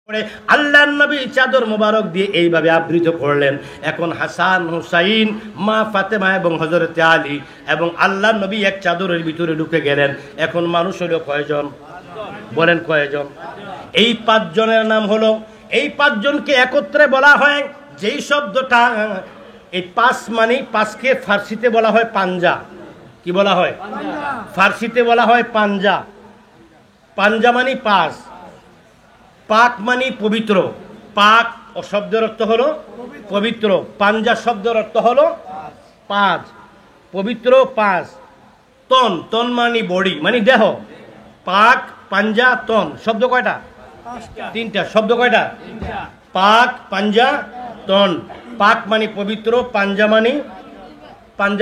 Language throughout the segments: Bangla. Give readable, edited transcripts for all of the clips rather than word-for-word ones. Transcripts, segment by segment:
আল্লাহর নবী চাদর মোবারক দিয়ে এইভাবে আবৃত করলেন। এখন হাসান হুসাইন, মা ফাতেমা এবং হযরত আলী এবং আল্লাহর নবী এক চাদরের ভিতরে ঢুকে গেলেন। এখন মানুষ হলো কয়জন? বলেন কয়জন? এই পাঁচজনের নাম হলো, এই পাঁচজনকে একত্রে বলা হয় যেই শব্দটা, এই পাঁচ মানে পাঁচকে ফার্সিতে বলা হয় পাঞ্জা। কি বলা হয়? ফার্সিতে বলা হয় পাঞ্জা। পাঞ্জা মানে পাঁচ, পাক মানে পবিত্র। পাক ও শব্দের অর্থ হলো পবিত্র, পাঞ্জা শব্দের অর্থ হলো পাঁচ, পবিত্র পাঁচ। তন, তন মানে বডি মানে দেহ। পাক, পাঞ্জা, তন, শব্দ কয়টা? তিনটা। শব্দ কয়টা? পাক, পাঞ্জা, তন। পাক মানে পবিত্র, পাঞ্জা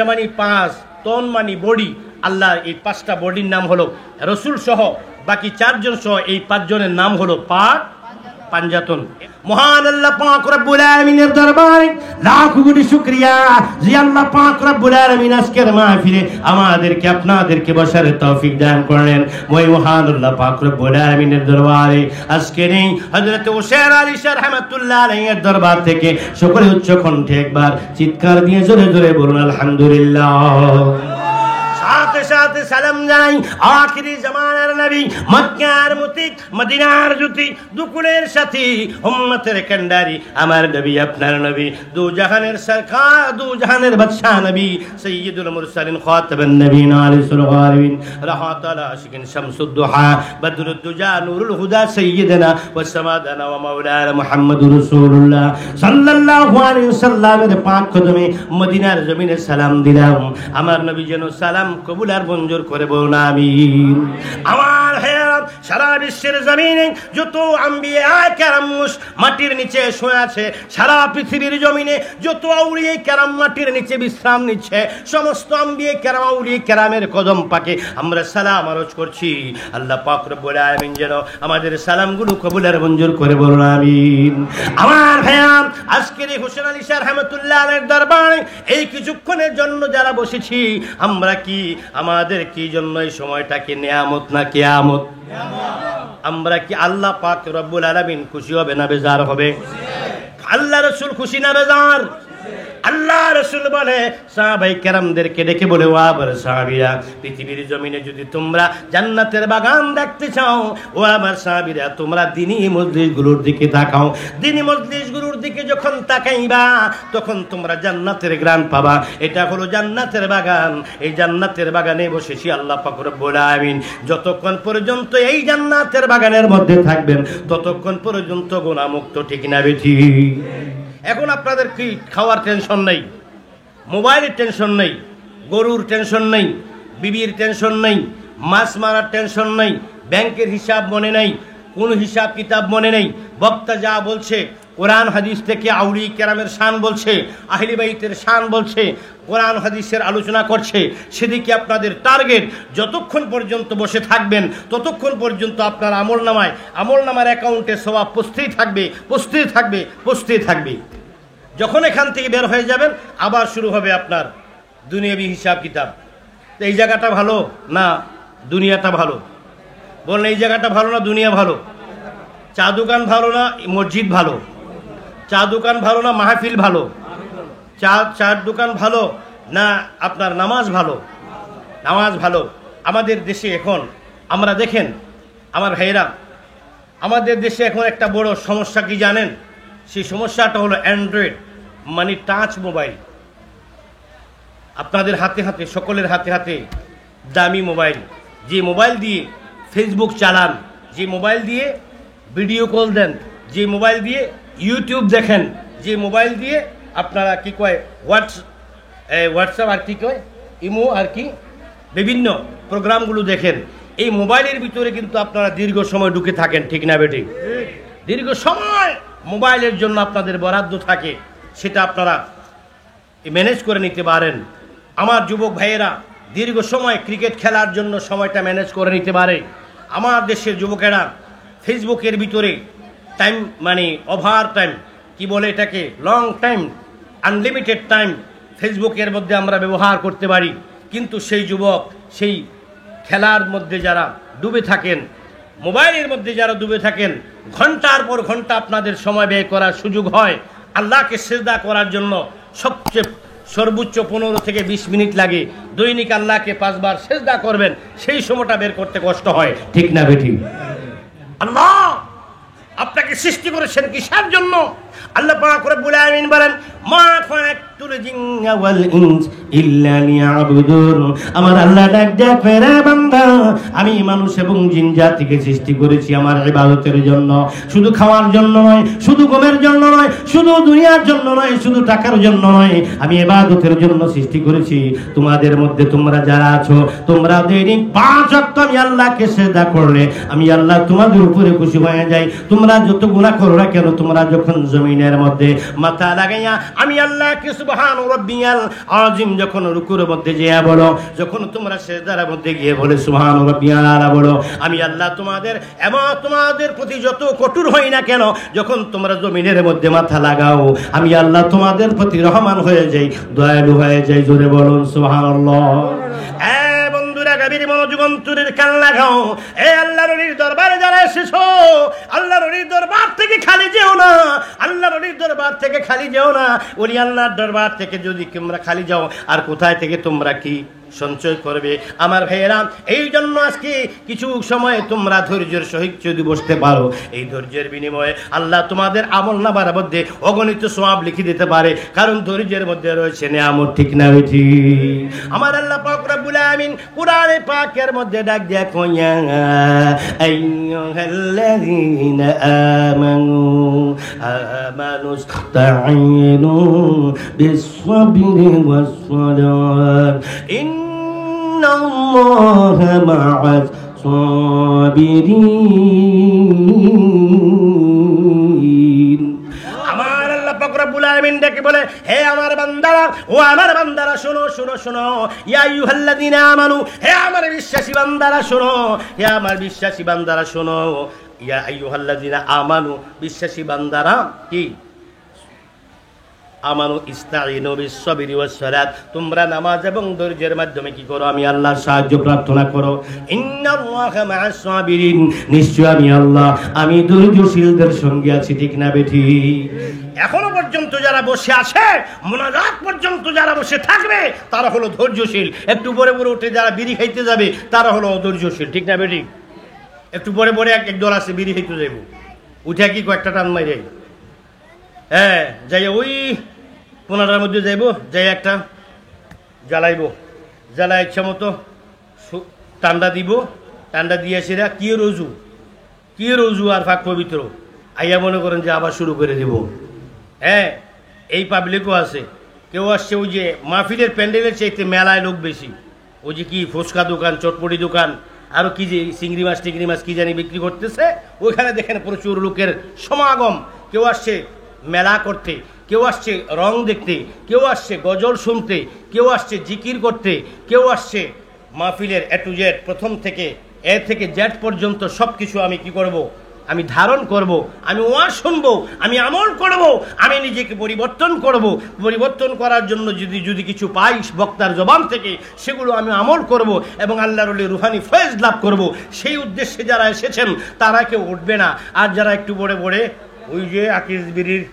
মানে পাঁচ, তন মানে বডি। আল্লাহ এই পাঁচটা বডির নাম হলো, রসুল সহ বাকি চারজন সহ এই পাঁচজনের নাম হলো পাক, পাঞ্জাতন। মহান আল্লাহ পাক রব্বুল আলামিনের দরবারে লাখ কোটি শুকরিয়া যে আল্লাহ পাক রব্বুল আলামিন আজকের মাহফিলে আমাদেরকে আপনাদেরকে বসার তৌফিক দান করলেন। ওই মহান আল্লাহ পাক রব্বুল আলামিনের দরবারে আজকে নেই হযরত হুসাইন আলী শাহ রাহমাতুল্লাহ আলাইহির দরবার থেকে সকলে উচ্চ কণ্ঠে একবার চিৎকার দিয়ে জোরে জোরে বলুন আলহামদুলিল্লাহ। সাথে সাথে সালাম জানাই আখিরি জামানার নবী, মক্কার মুতি, মদিনার জ্যোতি, দুকুলের সাথী, উম্মতের কান্ডারি আমার নবী, আপনার নবী, দু জাহানের সরকার, দু জাহানের বাদশা নবী, সাইয়্যিদুল মুরসালিন, খাতামুন নবীন, আলিসুল গালিবিন, রাহাতুল আশিকিন, শামসুদ দুহা, বদরুদ দুজা, নূরুল হুদা, সাইয়্যিদানা ওয়া সামাদানা ওয়া মাওলানা মুহাম্মদুর রাসূলুল্লাহ সাল্লাল্লাহু আলাইহি ওয়াসাল্লামের পাক কদমে মদিনার জমিনে সালাম দিলাম। আমার নবী যেন সালাম কবুল আর মঞ্জুর করে বলুন আমিন। আমার হেরাম সারা বিশ্বের জমিনে যত আম্বিয়া কেরাম মাটির নিচে শুয়ে আছে, সারা পৃথিবীর জমিনে যত আউলিয়া কেরাম মাটির নিচে বিশ্রাম নিচ্ছে, সমস্ত আম্বিয়া কেরাম আউলিয়া কেরামের কদম পাকে আমরা সালাম আরজ করছি। আল্লাহ পাক রব্বুল আলামিন যেন আমাদের সালামগুলো কবুল আর মঞ্জুর করে বলুন আমিন। আমার হেরাম আজকের এই হুসাইন আলী শাহ রাহমাতুল্লাহ আলাইহির দরবারে এই কিছুক্ষণের জন্য যারা বসেছি, আমরা কি আমাদের কি জন্য এই সময়টা কি নিয়ামত না কিয়ামত? আমরা কি আল্লাহ পাক রব্বুল আলামিন খুশি হবে না বেজার হবে? আল্লাহ রাসূল খুশি না বেজার? আল্লাহ রাসূল বলে সাহাবায়ে কেরামদেরকে ডেকে বলে, ও আবার সাহাবীরা, পৃথিবীর জমিনে যদি তোমরা জান্নাতের বাগান দেখতে চাও, ও আমার সাহাবীরা, তোমরা দ্বীনি মজলিসগুলোর দিকে তাকাও। দ্বীনি মজলিসগুলোর দিকে যখন তাকাইবা তখন তোমরা জান্নাতের ঘ্রাণ পাবা। এটা হলো জান্নাতের বাগান। এই জান্নাতের বাগানে বসেছি আল্লাহ পাক রব্বুল আলামিন যতক্ষণ পর্যন্ত এই জান্নাতের বাগানের মধ্যে থাকবেন ততক্ষণ পর্যন্ত গুনাহমুক্ত, ঠিক না বেঠি? এখন আপনাদের কি খাওয়ার টেনশন নেই, মোবাইলের টেনশন নেই, গরুর টেনশন নেই, বিবির টেনশন নেই, মাছ মারার টেনশন নেই, ব্যাংকের হিসাব মনে নেই, কোন হিসাব কিতাব মনে নেই। বক্তা যা বলছে কোরআন হাদিস থেকে আউলিয়া কেরামের শান বলছে, আহলে বাইতের শান বলছে, কোরআন হাদিসের আলোচনা করছে, সেদিকে আপনাদের টার্গেট। যতক্ষণ পর্যন্ত বসে থাকবেন ততক্ষণ পর্যন্ত আপনার আমলনামার অ্যাকাউন্টে সওয়াব পৌঁছতেই থাকবে। যখন এখান থেকে বের হয়ে যাবেন আবার শুরু হবে আপনার দুনিয়াবি হিসাব কিতাব। তো এই জায়গাটা ভালো না দুনিয়াটা ভালো? বলেন এই জায়গাটা ভালো না দুনিয়া ভালো? চা দোকান ভালো না মসজিদ ভালো? চা দোকান ভালো না মাহফিল ভালো? চার দোকান ভালো না আপনার নামাজ ভালো? নামাজ ভালো। আমাদের দেশে এখন আমরা দেখেন আমার ভাইরা, আমাদের দেশে এখন একটা বড় সমস্যা কি জানেন? সেই সমস্যাটা হলো অ্যান্ড্রয়েড মানে টাচ মোবাইল। আপনাদের হাতে হাতে, সকলের হাতে হাতে দামি মোবাইল। যে মোবাইল দিয়ে ফেসবুক চালান, যে মোবাইল দিয়ে ভিডিও কল দেন, যে মোবাইল দিয়ে ইউটিউব দেখেন, যে মোবাইল দিয়ে আপনারা কি কয় হোয়াটসঅ্যাপ আর কি কয় ইমো আর কি বিভিন্ন প্রোগ্রামগুলো দেখেন, এই মোবাইলের ভিতরে কিন্তু আপনারা দীর্ঘ সময় ঢুকে থাকেন, ঠিক না বেটি? দীর্ঘ সময় মোবাইলের জন্য আপনাদের বরাদ্দ থাকে, সেটা আপনারা ম্যানেজ করে নিতে পারেন। আমার যুবক ভাইয়েরা দীর্ঘ সময় ক্রিকেট খেলার জন্য সময়টা ম্যানেজ করে নিতে পারে। আমার দেশের যুবকেরা ফেসবুকের ভিতরে টাইম মানে ওভার টাইম, কি বলে এটাকে, লং টাইম, আনলিমিটেড টাইম ফেসবুকের মধ্যে আমরা ব্যবহার করতে পারি। কিন্তু সেই যুবক সেই খেলার মধ্যে যারা ডুবে থাকেন, মোবাইলের মধ্যে যারা ডুবে থাকেন, ঘন্টার পর ঘন্টা আপনাদের সময় ব্যয় করার সুযোগ হয়, আল্লাহকে সিজদা করার জন্য সবচেয়ে সর্বোচ্চ 15 থেকে 20 মিনিট লাগে, দৈনিক আল্লাহকে 5 বার সিজদা করবেন, সেই সময়টা বের করতে কষ্ট হয়, ঠিক না বেঠিক? আল্লাহ আপনাকে সৃষ্টি করেছেন কিসের জন্য? আল্লাহ পাক রব্বুল আলামিন বলেন, মা খালাকতুল জিন্না ওয়াল ইনস ইল্লা লিয়াবুদুন। আমার আল্লাহ ডাক দেয়, রে বান্দা, আমি মানুষ এবং জিন জাতিকে সৃষ্টি করেছি আমার ইবাদতের জন্য, শুধু খাওয়ার জন্য নয়, শুধু ঘুমের জন্য নয়, শুধু দুনিয়ার জন্য নয়, শুধু টাকার জন্য নয়, আমি ইবাদতের জন্য সৃষ্টি করেছি। তোমাদের মধ্যে তোমরা যারা আছো, তোমরা দৈনিক 5 ওয়াক্ত আমি আল্লাহকে সিজদা করলে আমি আল্লাহ তোমাদের উপরে খুশি হয়ে যাই। তোমরা যত গুনাহ করো না কেন, তোমরা যখন জমিনের মধ্যে মাথা লাগাইয়া আমি আল্লাহকে সুবহান রাব্বিয়াল আযীম যখন রুকুর মধ্যে গিয়ে বলো, যখন তোমরা সিজদার মধ্যে গিয়ে বলে সুবহান রাব্বিয়াল আলা বলো, আমি আল্লাহ তোমাদের এবং তোমাদের প্রতি যত কঠোর হই না কেন, যখন তোমরা জমিনের মধ্যে মাথা লাগাও আমি আল্লাহ তোমাদের প্রতি রহমান হয়ে যাই, দয়ালু হয়ে যাই। জোরে বলুন সুবহানাল্লাহ। বন্ধুরা, গভীর মনোযোগ অন্তরের কান লাগাও। আল্লাহর ওলির দরবারে যারা এসেছো, আল্লাহর ওলির দরবার থেকে খালি যেও না, আল্লাহর ওলির দরবার থেকে খালি যেও না। ওলি আল্লাহর দরবার থেকে যদি তোমরা খালি যাও, আর কোথায় থেকে তোমরা কি সঞ্চয় করবে? আমার ভাইয়েরা, এই জন্য আজকে কিছু সময় তোমরা ধৈর্যের সহিত যদি বসতে পারো, এই ধৈর্যের বিনিময়ে আল্লাহ তোমাদের আমল নামার মধ্যে অগণিত সওয়াব লিখে দিতে পারে, কারণ ধৈর্যের মধ্যে রয়েছে নিয়ামত, ঠিক না বেঠি? আমার আল্লাহ পাক রব্বুল আমিন কুরআনে পাকের মধ্যে ডাক দেয়া কইয়া, আইয়ুহাল্লাযীনা আমানুস্তাঈনু বিস-সাবরি ওয়াস-সালাত ইন্নাল্লাহা মা'আস সাবিরিন। আমার আল্লাহ পাক রব্বুল আলামিন ডেকে বলে, হে আমার বান্দারা, ও আমার বান্দারা, শোনো শোনো শোনো, ইয়া আইয়ুহাল্লাযীনা আমানু, হে আমার বিশ্বাসী বান্দারা শোনো, হে আমার বিশ্বাসী বান্দারা শোনো, ইয়া আইয়ুহাল্লাযীনা আমানু, বিশ্বাসী বান্দারা কি? আমানু ইস্তাঈনু বিস-সাবরি ওয়াস-সালাত, তোমরা নামাজ এবং ধৈর্যের মাধ্যমে কি করো? আমি আল্লাহর সাহায্য প্রার্থনা করো। ইন্নাল্লাহা মা'আস সাবিরিন, নিশ্চয় আমি আল্লাহ, আমি ধৈর্যশীলদের সঙ্গে আছি, ঠিক না বেঠি? এখনো পর্যন্ত যারা বসে আছে, মুনাজাত পর্যন্ত যারা বসে থাকবে, তারা হলো ধৈর্যশীল। একটু পরে পরে উঠে যারা বিড়ি খাইতে যাবে, তারা হলো অধৈর্যশীল, ঠিক না বেঠি? একটু পরে পরে এক দল আছে বিড়ি খাইতে যাইব, উঠে কি কয়েকটা টান মাইরে, হ্যাঁ, যাই ওই 15টার মধ্যে যাইব, যাই একটা জ্বালাইব, জ্বালা ইচ্ছা মতো টান্ডা দিব, টান্ডা দিয়ে সেরা কি রোজু আর ফাঁক পবিত্র আইয়া মনে করেন যে আবার শুরু করে দেব। হ্যাঁ, এই পাবলিকও আছে। কেউ আসছে ওই যে মাহফিলের প্যান্ডেলের চাইতে মেলায় লোক বেশি, ওই যে কি ফুচকা দোকান, চটপটি দোকান, আরও কি যে চিংড়ি মাছ টিংড়ি মাছ কি জানি বিক্রি করতেছে, ওইখানে দেখেন প্রচুর লোকের সমাগম। কেউ আসছে মেলা করতে, কেউ আসছে রং দেখতে, কেউ আসছে গজল শুনতে, কেউ আসছে জিকির করতে, কেউ আসছে মাহফিলের এ টু জেড, প্রথম থেকে এ থেকে জেড পর্যন্ত সব কিছু আমি কি করব? আমি ধারণ করব, আমি ওয়াজ শুনবো, আমি আমল করব, আমি নিজেকে পরিবর্তন করব। পরিবর্তন করার জন্য যদি কিছু পাই বক্তার জবান থেকে, সেগুলো আমি আমল করব এবং আল্লাহর ওলি রুহানি ফয়েজ লাভ করব। সেই উদ্দেশ্যে যারা এসেছেন তারা কেউ উঠবে না। আর যারা একটু পড়ে পড়ে ওই যে আকিস বিড়ির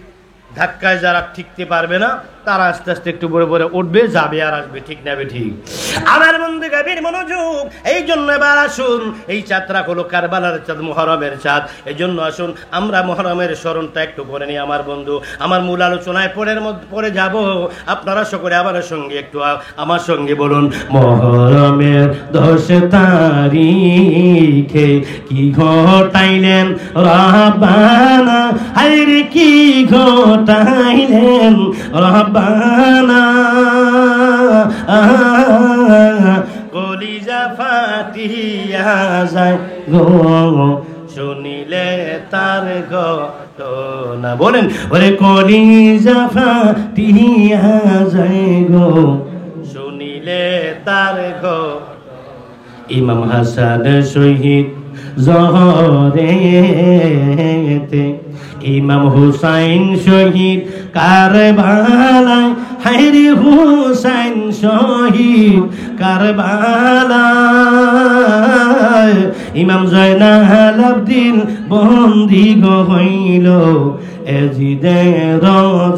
ধাক্কায় যারা ঠিকতে পারবে না, তারা আস্তে আস্তে একটু পরে পরে উঠবে, যাবে আর আসবে, ঠিক না ঠিক? আমার বন্ধু গভীর মনোযোগ। এই জন্য এবার আসুন, এই চাঁদটা হলো কারবালার চাঁদ, মুহররমের চাঁদ। এই জন্য আসুন আমরা মুহররমের স্মরণটা একটু করে নিই আমার বন্ধু। আমার মূল আলোচনায় পরে যাব, আপনারা সকলে আমার সঙ্গে একটু আমার সঙ্গে বলুন, মুহররমের 10 তারিখে কি ঘটাইলেন রব্বানা, হায়রে কি ঘটাইলেন রব্বানা, কলিজা ফাটিয়া যায় গো শুনিলে তার ঘটনা। বলেন, ওরে কলিজা ফাটিয়া যায় গো শুনিলে তার ঘটনা। ইমাম হাসান শহীদ জহরেতে ইমাম হুসাইন শহীদ কারবালায়, হায়রে হুসাইন শহীদ কারবালায়। ইমাম জয়নাল আবদিন বন্দী হইল এজিদের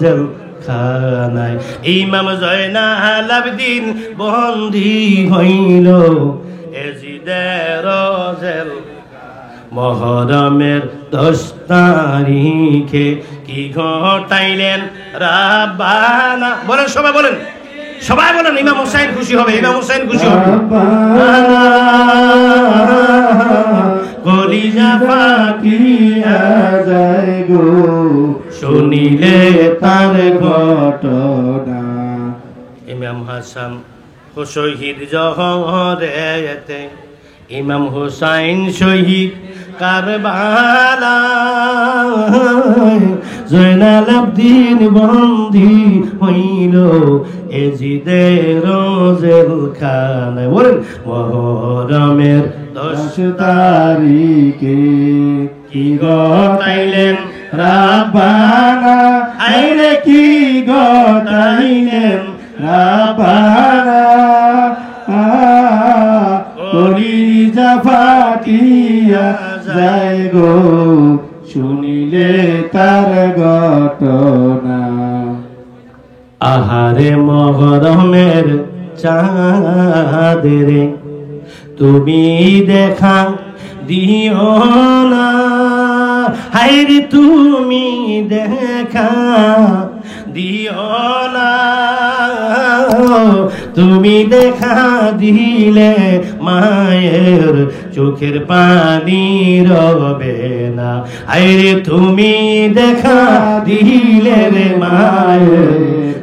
জেল খানায়। ইমাম জয়নাল আবদিন বন্দী হইল এজিদের জেল। মহরমের 10 তারিখে কি ঘটাইলেন রাব্বানা? বলেন সবাই, বলেন সবাই, বলেন। ইমাম হুসাইন খুশি হবে, ইমাম হুসাইন খুশি হবে। কলিজা ফাটিয়া যায় গো শুনিলে তার ঘটনা। ইমাম হাসান শহীদ জহরেতে, ইমাম হুসাইন শহীদ কারবালায়। জয়নাল আবদিন বন্দী হইল এজিদের জেলখানায়। বলেন মুহররমের 10 তারিখে কি ঘটাইলেন রাব্বানা, আইরে কি ঘটাইলেন রাব্বানা। কলিজা ফাটিয়া যায় গো শুনিলে তার ঘটনা। আহারে মহরমের চাঁদরে তুমি দেখা দিও না, হায়রে তুমি দেখা দিও না। তুমি দেখা দিলে মায়ের চোখের পানি রবে না, আরে তুমি দেখা দিলে রে মায়ের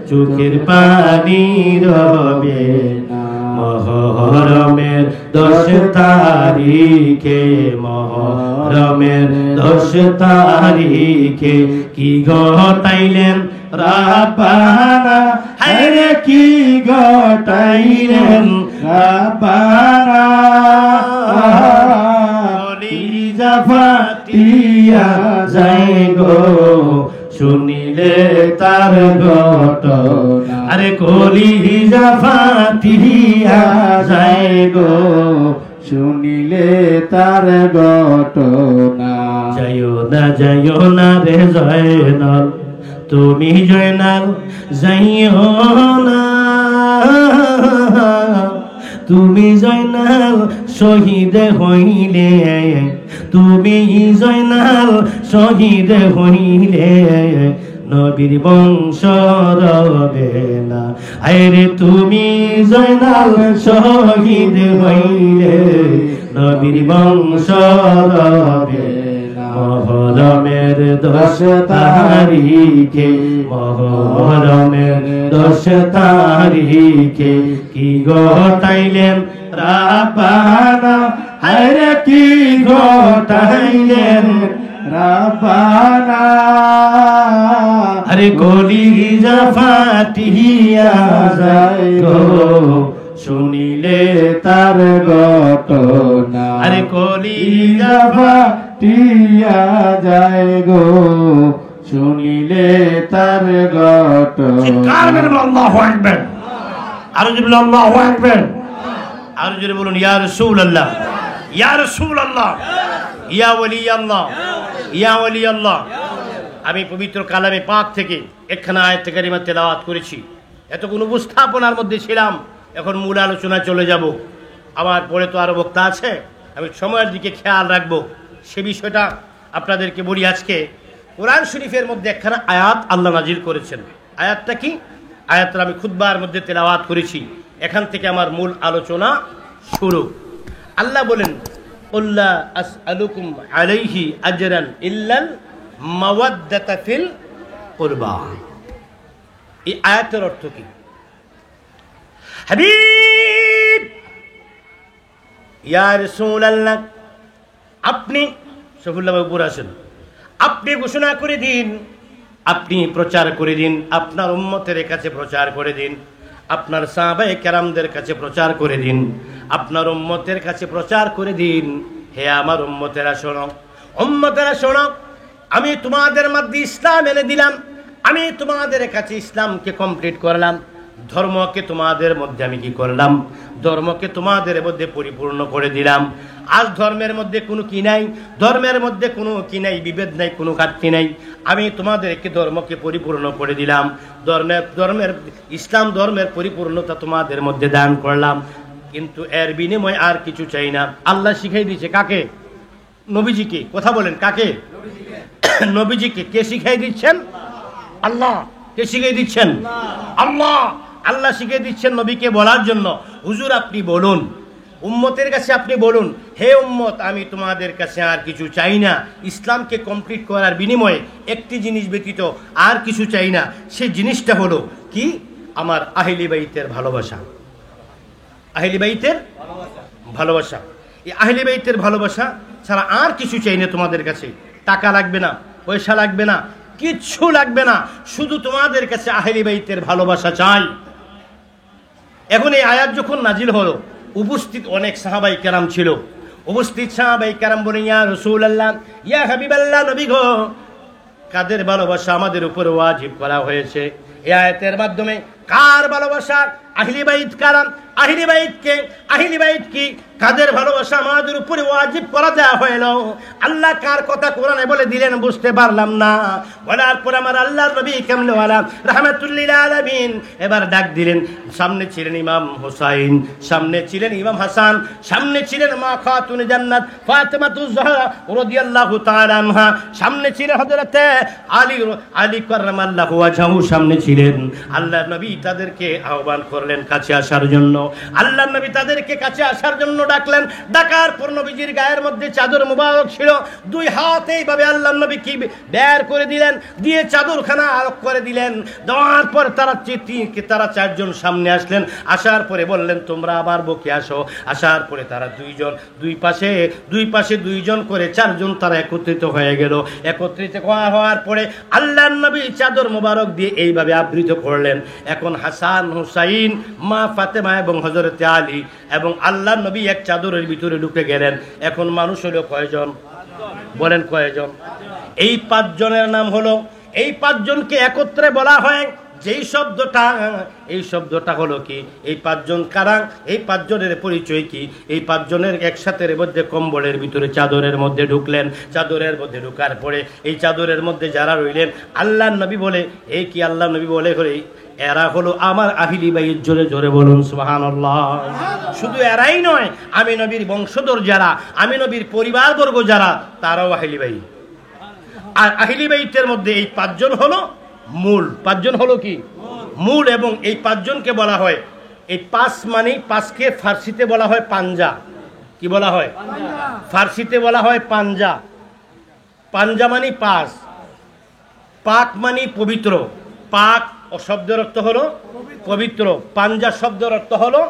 চোখের পানি রবে না। মহরমের 10 তারিখে, মহরমের 10 তারিখে কি ঘটাইলেন রাব্বানা, হায়রে কি ঘটাইলেন রাব্বানা। কলিজা ফাটিয়া যায় গো শুনিলে তার ঘটনা। আরে কলিজা ফাটিয়া যায় গো শুনিলে তার ঘটনা। যাইও না রে জয়নাল, তুমি জয়নাল যাইও না। তুমি জয়নাল শহীদ হইলে, তুমি জয়নাল শহীদ হইলে নবীর বংশ রবে না, আরে তুমি জয়নাল শহীদ হইলে নবীর বংশ রবে না। মহরমের 10 তারিখে, মহরমের 10 তারিখে কি ঘটাইলেন রাব্বানা, আরে কি ঘটাইলেন রাব্বানা। আরে কলিজা ফাটিয়া যায় গো শুনিলে তার ঘটনা। আরে কলিজা ফাটিয়া যায় গো শুনিলে তার ঘটনা। চিৎকার করে বলুন আল্লাহু আকবার। আরো জোরে বলুন আল্লাহু আকবার। আরো জোরে বলুন ইয়া রাসূলুল্লাহ, ইয়া রাসূলুল্লাহ, ইয়া ওলি আল্লাহ, ইয়া ওলি আল্লাহ। আমি পবিত্র কালামে পাক থেকে একখানা আয়াত কারিমা তেলাওয়াত করেছি। এতক্ষণ উপস্থাপনার মধ্যে ছিলাম, এখন মূল আলোচনায় চলে যাব। আমার পরে তো আরো বক্তা আছে, আমি সময়ের দিকে খেয়াল রাখবো, সে বিষয়টা আপনাদেরকে বলি। আজকে কোরআন শরীফের মধ্যে একখানা আয়াত আল্লাহ নাজিল করেছেন। আয়াতটা কি? আয়াতটা আমি খুতবার মধ্যে তেলাওয়াত করেছি। এখান থেকে আমার মূল আলোচনা শুরু। আল্লাহ বলেন, কুল্লা আসআলুকুম আলাইহি আজরান ইল্লাল মাওয়াদ্দাতা ফিল কুরবা। এই আয়াতের অর্থ কি? হাবিব ইয়া রাসূলুল্লাহ, আপনি সফুল্লাহ উপর আসেন, আপনি ঘোষণা করে দিন, আপনি প্রচার করে দিন, আপনার উম্মতের কাছে প্রচার করে দিন, আপনার সাহাবায়ে কেরামদের কাছে প্রচার করে দিন, আপনার উম্মতের কাছে প্রচার করে দিন। হে আমার উম্মতেরা শোনো, উম্মতেরা শোনো, আমি তোমাদের মধ্যে ইসলাম এনে দিলাম, আমি তোমাদের কাছে ইসলামকে কমপ্লিট করলাম, ধর্মকে তোমাদের মধ্যে আমি কি করলাম, ধর্মকে তোমাদের মধ্যে পরিপূর্ণ করে দিলাম। আজ ধর্মের মধ্যে কোনো কি নাই, ধর্মের মধ্যে কোনো কি নাই, বিভেদ নাই, কোনো ঘাটতি নাই। আমি তোমাদেরকে ধর্মকে পরিপূর্ণ করে দিলাম, ধর্মের ইসলাম ধর্মের পরিপূর্ণতা তোমাদের মধ্যে দান করলাম, কিন্তু এর বিনিময়ে আর কিছু চাই না। আল্লাহ শিখাই দিয়েছে কাকে? নবীজিকে। কথা বলেন কাকে? নবীজিকে। কে শিখাই দিচ্ছেন? আল্লাহ। কে শিখাই দিচ্ছেন? আল্লাহ। আল্লাহ শিখিয়ে দিচ্ছেন নবীকে বলার জন্য, হুজুর আপনি বলুন, উম্মতের কাছে আপনি বলুন, হে উম্মত আমি তোমাদের কাছে আর কিছু চাই না, ইসলামকে কমপ্লিট করার বিনিময়ে একটি জিনিস ব্যতীত আর কিছু চাই না। সেই জিনিসটা হলো কি? আমার আহলি বাইতের ভালোবাসা। আহলি বাইতের ভালোবাসা। এই আহলি বাইতের ভালোবাসা ছাড়া আর কিছু চাই না তোমাদের কাছে। টাকা লাগবে না, পয়সা লাগবে না, কিচ্ছু লাগবে না, শুধু তোমাদের কাছে আহলি বাইতের ভালোবাসা চাই। এখন এই আয়াত যখন নাজিল হলো, উপস্থিত অনেক সাহাবাই কেরাম ছিল। উপস্থিত সাহাবাই কেরাম বলে, ইয়া রাসূলুল্লাহ, ইয়া হাবিবাল্লাহ, নবী গো, কাদের ভালোবাসা আমাদের উপরে ওয়াজিব করা হয়েছে? এই আয়াতের মাধ্যমে কার ভালোবাসা? আহলি বাইত কারাম। আহলি বাইতকে, আহলি বাইত কি, কাদের ভালোবাসা আমাদের উপরে ওয়াজিব করা দেওয়া হইল? আল্লাহ কার কথা কোরআনে বলে দিলেন বুঝতে পারলাম না। বলার পর আমার আল্লাহর নবী কামলেওয়ালা রাহমাতুল্লিল আলামিন এবার ডাক দিলেন। সামনে ছিলেন ইমাম হোসাইন, সামনে ছিলেন ইমাম হাসান, সামনে ছিলেন মা খাতুন জান্নাত ফাতেমাতুজ জাহরা রাদিয়াল্লাহু তাআলা আনহা, সামনে ছিলেন হযরতে আলী কাররামাল্লাহু ওয়াজহু, সামনে ছিলেন। আল্লাহর নবী তাদেরকে আহ্বান করলেন কাছে আসার জন্য। আল্লাহর নবী তাদেরকে কাছে আসার জন্য ডাকলেন। ডাকার পর নবীজির গায়ের মধ্যে চাদর মুবারক ছিল, দুই হাত এইভাবে আল্লাহর নবী কি বের করে দিলেন, দিয়ে চাদরখানা আরোপ করে দিলেন। দেওয়ার পর তারা চারজন সামনে আসলেন। আসার পরে বললেন তোমরা আবার বকে আসো। আসার পরে তারা দুই পাশে দুইজন করে চারজন তারা একত্রিত হয়ে গেল। একত্রিত হওয়ার পরে আল্লাহর নবী চাদর মুবারক দিয়ে এইভাবে আবৃত করলেন। এখন হাসান হুসাইন, মা ফাতেমা এবং হযরতে আলী এবং আল্লাহর নবী এক চাদরের ভিতরে ঢুকে গেলেন। এখন মানুষ হলো কয়জন? বলেন কয়জন? এই পাঁচজনের নাম হলো, এই পাঁচজনকে একত্রে বলা হয় যেই শব্দটা, এই শব্দটা হলো কি? এই পাঁচজন কারা? এই পাঁচজনের পরিচয় কি? এই পাঁচজনের একসাথে মধ্যে কম্বলের ভিতরে চাদরের মধ্যে ঢুকলেন। চাদরের মধ্যে ঢুকার পরে এই চাদরের মধ্যে যারা রইলেন, আল্লাহর নবী বলে, এই কি আল্লাহর নবী বলে করে, এরা হলো আমার আহলি বাইত। জোরে জোরে বলুন সুবহানাল্লাহ। শুধু এরাই নয়, আমি নবীর বংশধর যারা, আমি নবীর পরিবারবর্গ যারা, তারাও আহলি বাইত। আর আহলি বাইতের মধ্যে এই পাঁচজন হলো মূল। পাঁচজন হলো কি? মূল। এবং এই পাঁচজনকে বলা হয়, এই পাঁচ মানে, পাঁচকে ফার্সিতে বলা হয় পাঞ্জা। কি বলা হয়? ফার্সিতে বলা হয় পাঞ্জা। পাঞ্জা মানে পাঁচ, পাক মানে পবিত্র। পাক ও শব্দের অর্থ হলো পবিত্র, পাঞ্জা শব্দের অর্থ হলো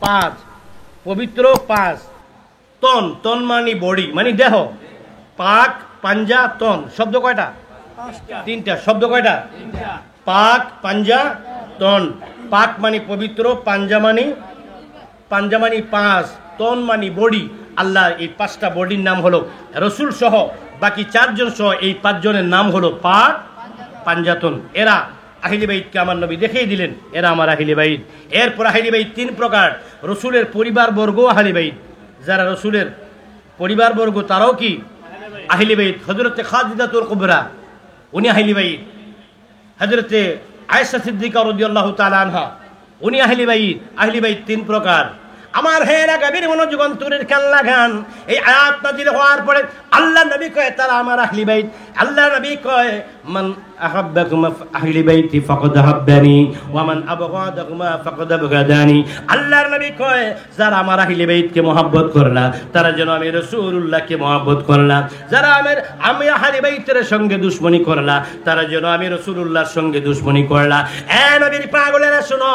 পাঁচ, পবিত্র পাঁচ। তন, তন মানে বডি মানে দেহ। পাক, পাঞ্জা, তন, শব্দ কয়টা? তিনটা। শব্দ কয়টা? পাক, পাঞ্জা, তন। পাক মানে পবিত্র, পাঞ্জা মানে পাঁচ, তন মানে বডি। আল্লাহ এই পাঁচটা বডির নাম হলো, রসুল সহ বাকি চারজন সহ এই পাঁচজনের নাম হলো পাক, পাঞ্জাতন। এরা আহলি বাইতকে আমার নবী দেখিয়ে দিলেন, এরা আমার আহলি বাইত। এরপর আহলি বাইত তিন প্রকার। রসুলের পরিবারবর্গ আহলি বাইত, যারা রসুলের পরিবারবর্গ তারাও কি আহলি বাইত। হযরতে খাদিজাতুল কুবরা উনি আহলি বাইত। হযরতে আয়েশা সিদ্দিকা রাদিয়াল্লাহু তাআলা আনহা উনি আহলি বাইত। আহলি বাইত তিন প্রকার। আমার হেরা গভীর মনোযোগ অন্তরের কান লাগান। এই আয়াত নাযিল হওয়ার পরে আল্লাহ নবী কয় তারা আমার আহলি বাইত। আল্লাহ নবী কয় মান আহাব্বাকুমা আহলি বাইতি ফাকাদ আহাব্বানি ওয়া মান আবগাদাকুমা ফাকাদ আবগাদানি। আল্লাহর নবী কয় যারা আমার আহলি বাইতকে মহব্বত করলা, তারা যেন আমি রাসূলুল্লাহকে মহব্বত করলা। যারা আমি আহলি বাইতের সঙ্গে দুশমনি করলা, তারা যেন আমি রাসূলুল্লাহর সঙ্গে দুশমনি করলা। এ নবীর পাগলেরা শোনো,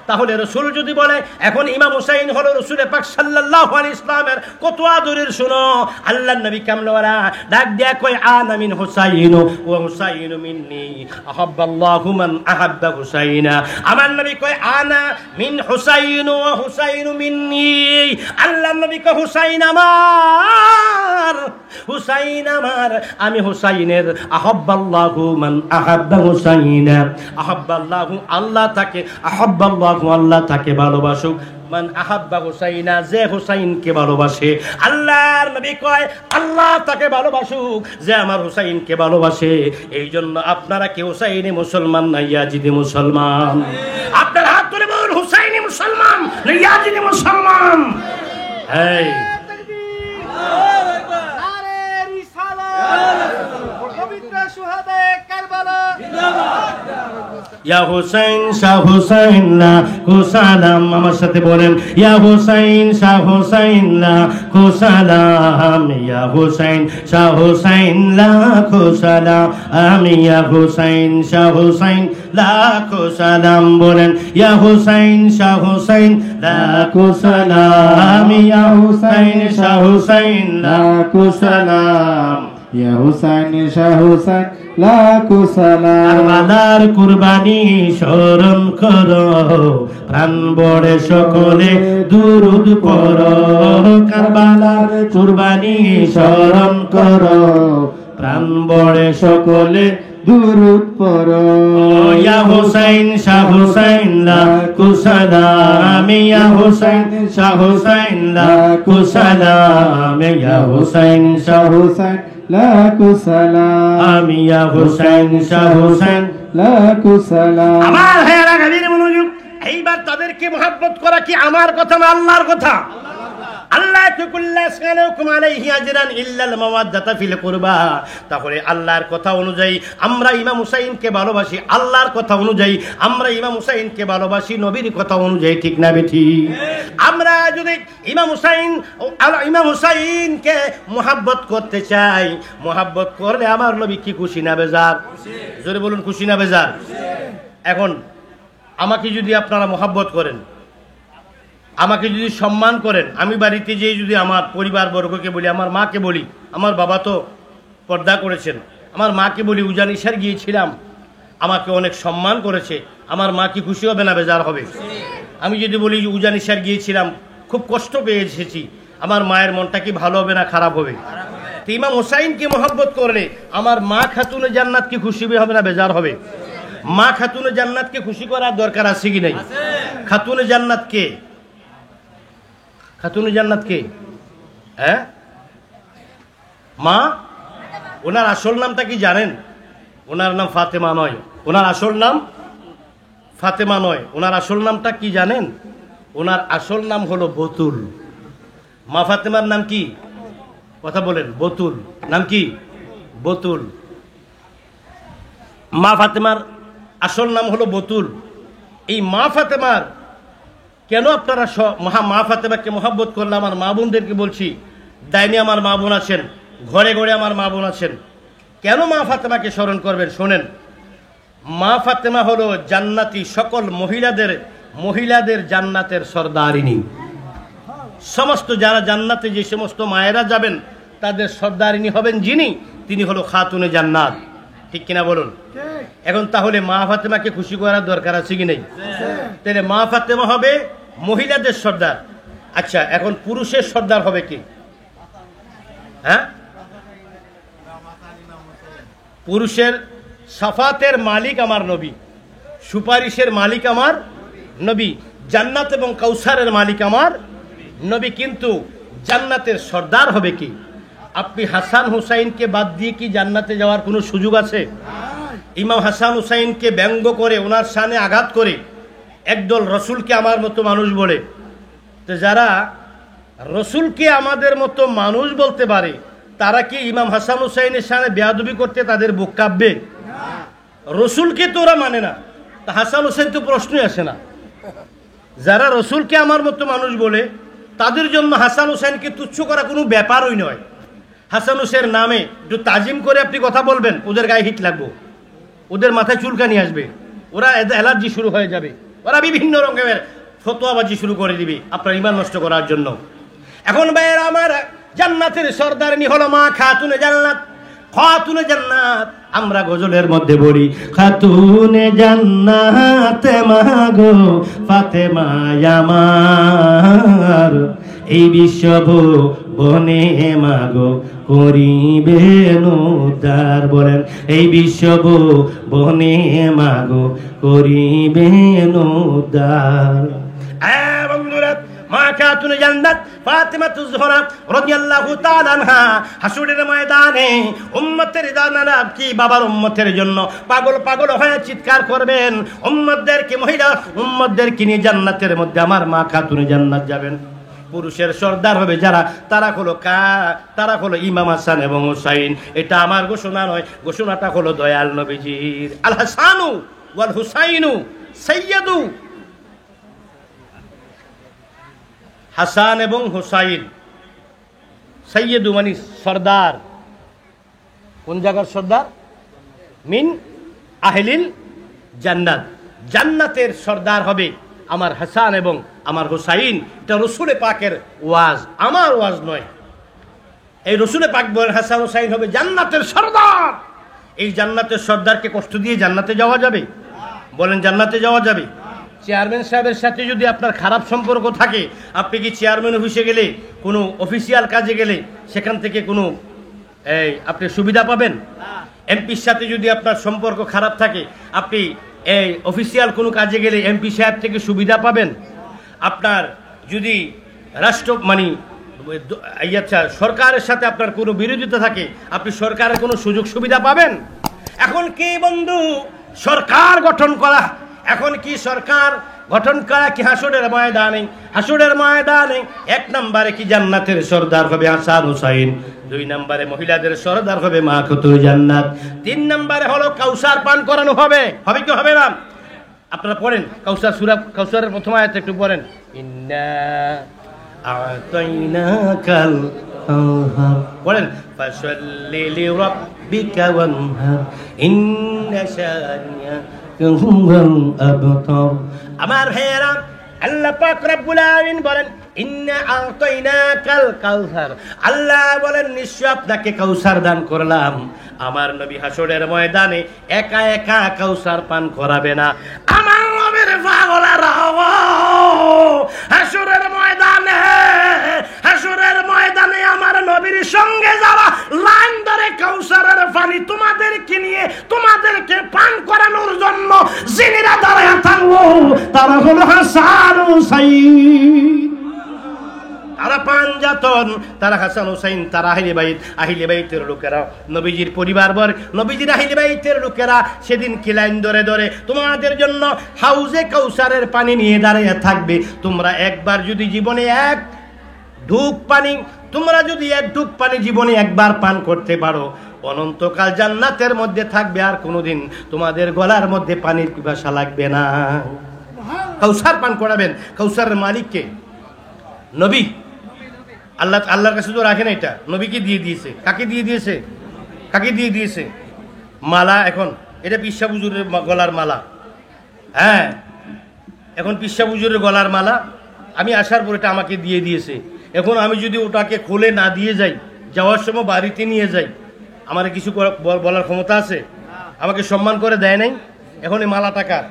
তাহলে রাসূল যদি বলে এখন ইমাম হুসাইন হলো রাসূল পাক সাল্লাল্লাহু আলাইহি ইসলামের কত আদরের শুনো। আল্লাহর নবী কামলাওয়ালা ডাক দিয়া কয় আনা মিন হুসাইন ওয়া হুসাইন মিন্নি আহাব্বাল্লাহু মান আহাব্বা হুসাইনা। আমার নবী কয় আনা মিন হুসাইন ওয়া হুসাইন মিন্নি। আল্লাহর নবী কয় হুসাইন আমার, হুসাইন আমার, আমি হুসাইনের। আহাব্বাল্লাহু মান আহাব্বা হুসাইনা, আহাব্বাল্লাহু আল্লাহ তাকে, আহাব্বাল্লাহু আল্লাহ তাকে ভালোবাসুক, মান আহাব্বা হুসাইনা যে হুসাইনকে ভালোবাসে। আল্লাহর নবী কয় আল্লাহ তাকে ভালোবাসুক যে আমার হুসাইনকে ভালোবাসে। এই জন্য আপনারা কি হুসাইনি মুসলমান না ইয়াজিদি মুসলমান? আপনার হাত তুলে বলুন হুসাইনি মুসলমান না ইয়াজিদি মুসলমান? এই ইয়া হুসাইন শাহ হুসাইন লাখো সালাম। আমার সাথে বলেন ইয়া হুসাইন শাহ হুসাইন লাখো সালাম, ইয়া হুসাইন শাহ হুসাইন লাখো সালাম, আমি ইয়া হুসাইন শাহ হুসাইন লাখো সালাম। বলেন ইয়া হুসাইন শাহ হুসাইন লাখো সালাম, ইয়া হুসাইন শাহ হুসাইন লাখো সালাম, ইয়া হুসাইন শাহ হুসাইন লাখো সালাম। কারবালার কুরবানি স্মরণ করো, প্রাণ বড়ে সকলে দুরুদ পড়ো। কারবালার কুরবানি স্মরণ করো, প্রাণ বড়ে সকলে দুরুদ পড়ো। ইয়া হুসাইন শাহ হুসাইন লাখো সালাম, ইয়া হুসাইন শাহ হুসাইন লাখো সালাম, ইয়া হুসাইন শাহ হুসাইন লাখো সালাম, আমি ইয়া হুসাইন শাহ হুসাইন লাখো সালাম। আমার ভাইয়েরা গালির মনোযোগ। এইবার তাদেরকে মহব্বত করা কি আমার কথা না আল্লাহর কথা? আল্লাহ তাহলে আল্লাহর কথা অনুযায়ী আমরা ইমাম হুসাইনকে ভালোবাসি, আল্লাহর কথা অনুযায়ী আমরা ইমাম হুসাইনকে ভালোবাসি, নবীর কথা অনুযায়ী, ঠিক না বেঠি? আমরা যদি ইমাম হুসাইনকে মহব্বত করতে চাই, মহব্বত করলে আমার নবী কি খুশি না বেজার? জোরে বলুন খুশি না বেজার? এখন আমাকে যদি আপনারা মহব্বত করেন, আমাকে যদি সম্মান করেন, আমি বাড়িতে যেয়ে যদি আমার পরিবারবর্গকে বলি, আমার মাকে বলি, আমার বাবা তো পর্দা করেছেন, আমার মাকে বলি উজানিশার গিয়েছিলাম, আমাকে অনেক সম্মান করেছে, আমার মা কি খুশি হবে না বেজার হবে? আমি যদি বলি উজানিশার গিয়েছিলাম, খুব কষ্ট পেয়ে এসেছি, আমার মায়ের মনটা কি ভালো হবে না খারাপ হবে? তো ইমাম হুসাইনকে মহব্বত করলে আমার মা খাতুনে জান্নাত কি খুশি হবে না বেজার হবে? মা খাতুনে জান্নাতকে খুশি করার দরকার আছে কি নাই? খাতুনে জান্নাত কে? খাতুনে জান্নাত কে? হ্যাঁ, মা। ওনার আসল নামটা কি জানেন? ওনার নাম ফাতেমা নয়, ওনার আসল নাম ফাতেমা নয়, ওনার আসল নামটা কি জানেন? ওনার আসল নাম হলো বতুল। মা ফাতেমার নাম কি? কথা বলেন। বতুল নাম কি? বতুল। মা ফাতেমার আসল নাম হলো বতুল। এই মা ফাতেমার কেন আপনারা মা ফাতেমাকে মহব্বত করলে? আমার মা বোনদেরকে বলছি, ডাইনি আমার মা বোন আছেন, ঘরে ঘরে আমার মা বোন আছেন, কেন মা ফাতেমাকে স্মরণ করবেন? শোনেন, মা ফাতেমা হলো জান্নাতি সকল মহিলাদের জান্নাতের সর্দারিনী। সমস্ত যারা জান্নাতে যে সমস্ত মায়েরা যাবেন তাদের সর্দারিনী হবেন যিনি, তিনি হলো খাতুনে জান্নাত। ঠিক কিনা বলুন? এখন তাহলে মা ফাতেমাকে খুশি করার দরকার আছে কি নেই? তাহলে মা ফাতেমা হবে মহিলাদের সর্দার। আচ্ছা, এখন পুরুষের সর্দার হবে কি? হ্যাঁ, পুরুষের সাফাতের মালিক আমার নবী, সুপারিশের মালিক আমার নবী, জান্নাত এবং কাউসারের মালিক আমার নবী। কিন্তু জান্নাতের সর্দার হবে কি? আপনি হাসান হুসাইনকে বাদ দিয়ে কি জান্নাতে যাওয়ার কোনো সুযোগ আছে? ইমাম হাসান হুসাইনকে ব্যঙ্গ করে, ওনার শানে আঘাত করে একদল রসুলকে আমার মতো মানুষ বলে। তো যারা রসুলকে আমাদের মতো মানুষ বলতে পারে, তারা কি ইমাম হাসান হুসাইনের শানে বেয়াদবি করতে তাদের বুক কাঁপবে? রসুলকে তো ওরা মানে না, তা হাসান হুসাইন তো প্রশ্নই আসে না। যারা রসুলকে আমার মতো মানুষ বলে তাদের জন্য হাসান হুসাইনকে তুচ্ছ করা কোনো ব্যাপারই নয়। হাসান হুসেনের নামে একটু তাজিম করে আপনি কথা বলবেন, ওদের গায়ে হিট লাগবে, ওদের মাথায় চুলকানি আসবে, ওরা অ্যালার্জি শুরু হয়ে যাবে, ওরা বিভিন্ন রকমের ফতোয়াবাজি শুরু করে দিবে আপনার ঈমান নষ্ট করার জন্য। এখন ভাইয়েরা আমার, জান্নাতের সর্দারনি হলো মা খাতুনে জান্নাত। খাতুনে জান্নাত আমরা গজলের মধ্যে বলি, খাতুনে জান্নাত মাগো ফাতেমা আমার, এই বিশ্ব বনে মাগো করিবেন উদ্ধার। বলেন, এই বিশ্ব বনে মাগো করিবেন উদ্ধার। বন্ধুরা, মা খাতুনে জান্নাত ফাতেমাতুজ জোহরা রাদিয়াল্লাহু তাআলা আনহা হাসরের ময়দানে উম্মতের জানানা কি বাবার উম্মতের জন্য পাগল পাগল হয়ে চিৎকার করবেন, উম্মতদেরকে, মহিলা উম্মতদেরকে নিয়ে জান্নাতের মধ্যে আমার মা খাতুনে জান্নাত যাবেন। পুরুষের সর্দার হবে যারা, তারা হলো ইমাম হাসান এবং হুসাইন। এটা আমার ঘোষণা নয়, ঘোষণাটা হলো দয়াল নবীজির। আল হাসানু ওয়াল হুসাইনু সাইয়্যিদু, হাসান এবং হুসাইন সাইয়্যিদু মানে সর্দার। কোন জায়গার সর্দার? মিন আহলিল জান্নাত, জান্নাতের সর্দার হবে আমার হাসান এবং আমার হুসাইন। এটা রসুলে পাকের ওয়াজ, আমার ওয়াজ নয়। এই রসুলে পাক বলেন হাসান হুসাইন হবে জান্নাতের সর্দার। এই জান্নাতের সর্দারকে কষ্ট দিয়ে জান্নাতে যাওয়া যাবে? বলেন, জান্নাতে যাওয়া যাবে? চেয়ারম্যান সাহেবের সাথে যদি আপনার খারাপ সম্পর্ক থাকে, আপনি কি চেয়ারম্যান অফিসে গেলে, কোনো অফিসিয়াল কাজে গেলে সেখান থেকে কোনো আপনি সুবিধা পাবেন? এমপির সাথে যদি আপনার সম্পর্ক খারাপ থাকে, আপনি এই অফিসিয়াল কোনো কাজে গেলে এমপি সাহেব থেকে সুবিধা পাবেন? আপনার যদি সরকারের সাথে আপনার কোনো বিরোধিতা থাকে, আপনি সরকারের কোনো সুযোগ সুবিধা পাবেন? এখন কি বন্ধু সরকার গঠন করা, এখন কি সরকার গঠন করা কি হাসরের ময়দানে? হাসরের ময়দানে 1 নম্বরে কি জান্নাতের সর্দার হবে হাসান হুসাইন, 2 নম্বরে মহিলাদের সর্দার হবে মা খাতুনে জান্নাত, 3 নম্বরে হলো কাউসার পান করানো হবে। হবে কি হবে না? আপনারা পড়েন কাউসার সূরা, কাউসারের প্রথম আয়াত একটু পড়েন, ইন্না আ'তাইনাকাল কাউসার, পড়েন ফাসাল্লি লিরাব্বিকা ওয়ানহার ইন্না শানিয়াকা হুয়াল আবতার। আমার ভাইয়েরা, আল্লাহ পাক রব্বুল আলামিন বলেন ইন্না আ'তাইনাকাল কাউসার, আল্লাহ বলেন নিশ্চয় আপনাকে কাউসার দান করলাম। আমার নবী হাসরের ময়দানে একা একা কাউসার পান করাবে না। আমার নবীর পাগলেরা হাসরের ময়দানে, হাসরের ময়দানে আমার নবীর সঙ্গে যারা লাইন ধরে কাউসারের পানি তোমাদেরকে নিয়ে তোমাদেরকে পান করানোর জন্য যিনিরা দাঁড়ায় থাকবো, তারা হলো হাসান হুসাইন। তারা পাঞ্জাতন, তারা হাসান হুসাইন, তারা আহলে বাইতের লোকেরা, নবীজির পরিবারবর, নবীজির আহলে বাইতের লোকেরা সেদিন কি লাইন ধরে ধরে তোমাদের জন্য হাউজে কাউসারের পানি নিয়ে দাঁড়িয়ে থাকবে। তোমরা একবার যদি জীবনে এক ঢুক পানি, তোমরা যদি এক ঢুক পানি জীবনে একবার পান করতে পারো, অনন্তকাল জান্নাতের মধ্যে থাকবে, আর কোনোদিন তোমাদের গলার মধ্যে পানির পিপাসা লাগবে না। কাউসার পান করাবেন। কাউসারের মালিককে? নবী। আল্লাহর কাছে তো রাখে না, এটা নবীকে দিয়ে দিয়েছে। কাকে দিয়ে দিয়েছে? কাকে দিয়ে দিয়েছে? মালা। এখন এটা পিসা হুজুরের গলার মালা। হ্যাঁ, এখন পিসা হুজুরের গলার মালা আমি আসার পর এটা আমাকে দিয়ে দিয়েছে। এখন আমি যদি ওটাকে খুলে না দিয়ে যাই, যাওয়ার সময় বাড়িতে নিয়ে যাই, আমার কিছু বলার ক্ষমতা আছে? আমাকে সম্মান করে দেয় নাই। এখন এই মালাটা কার?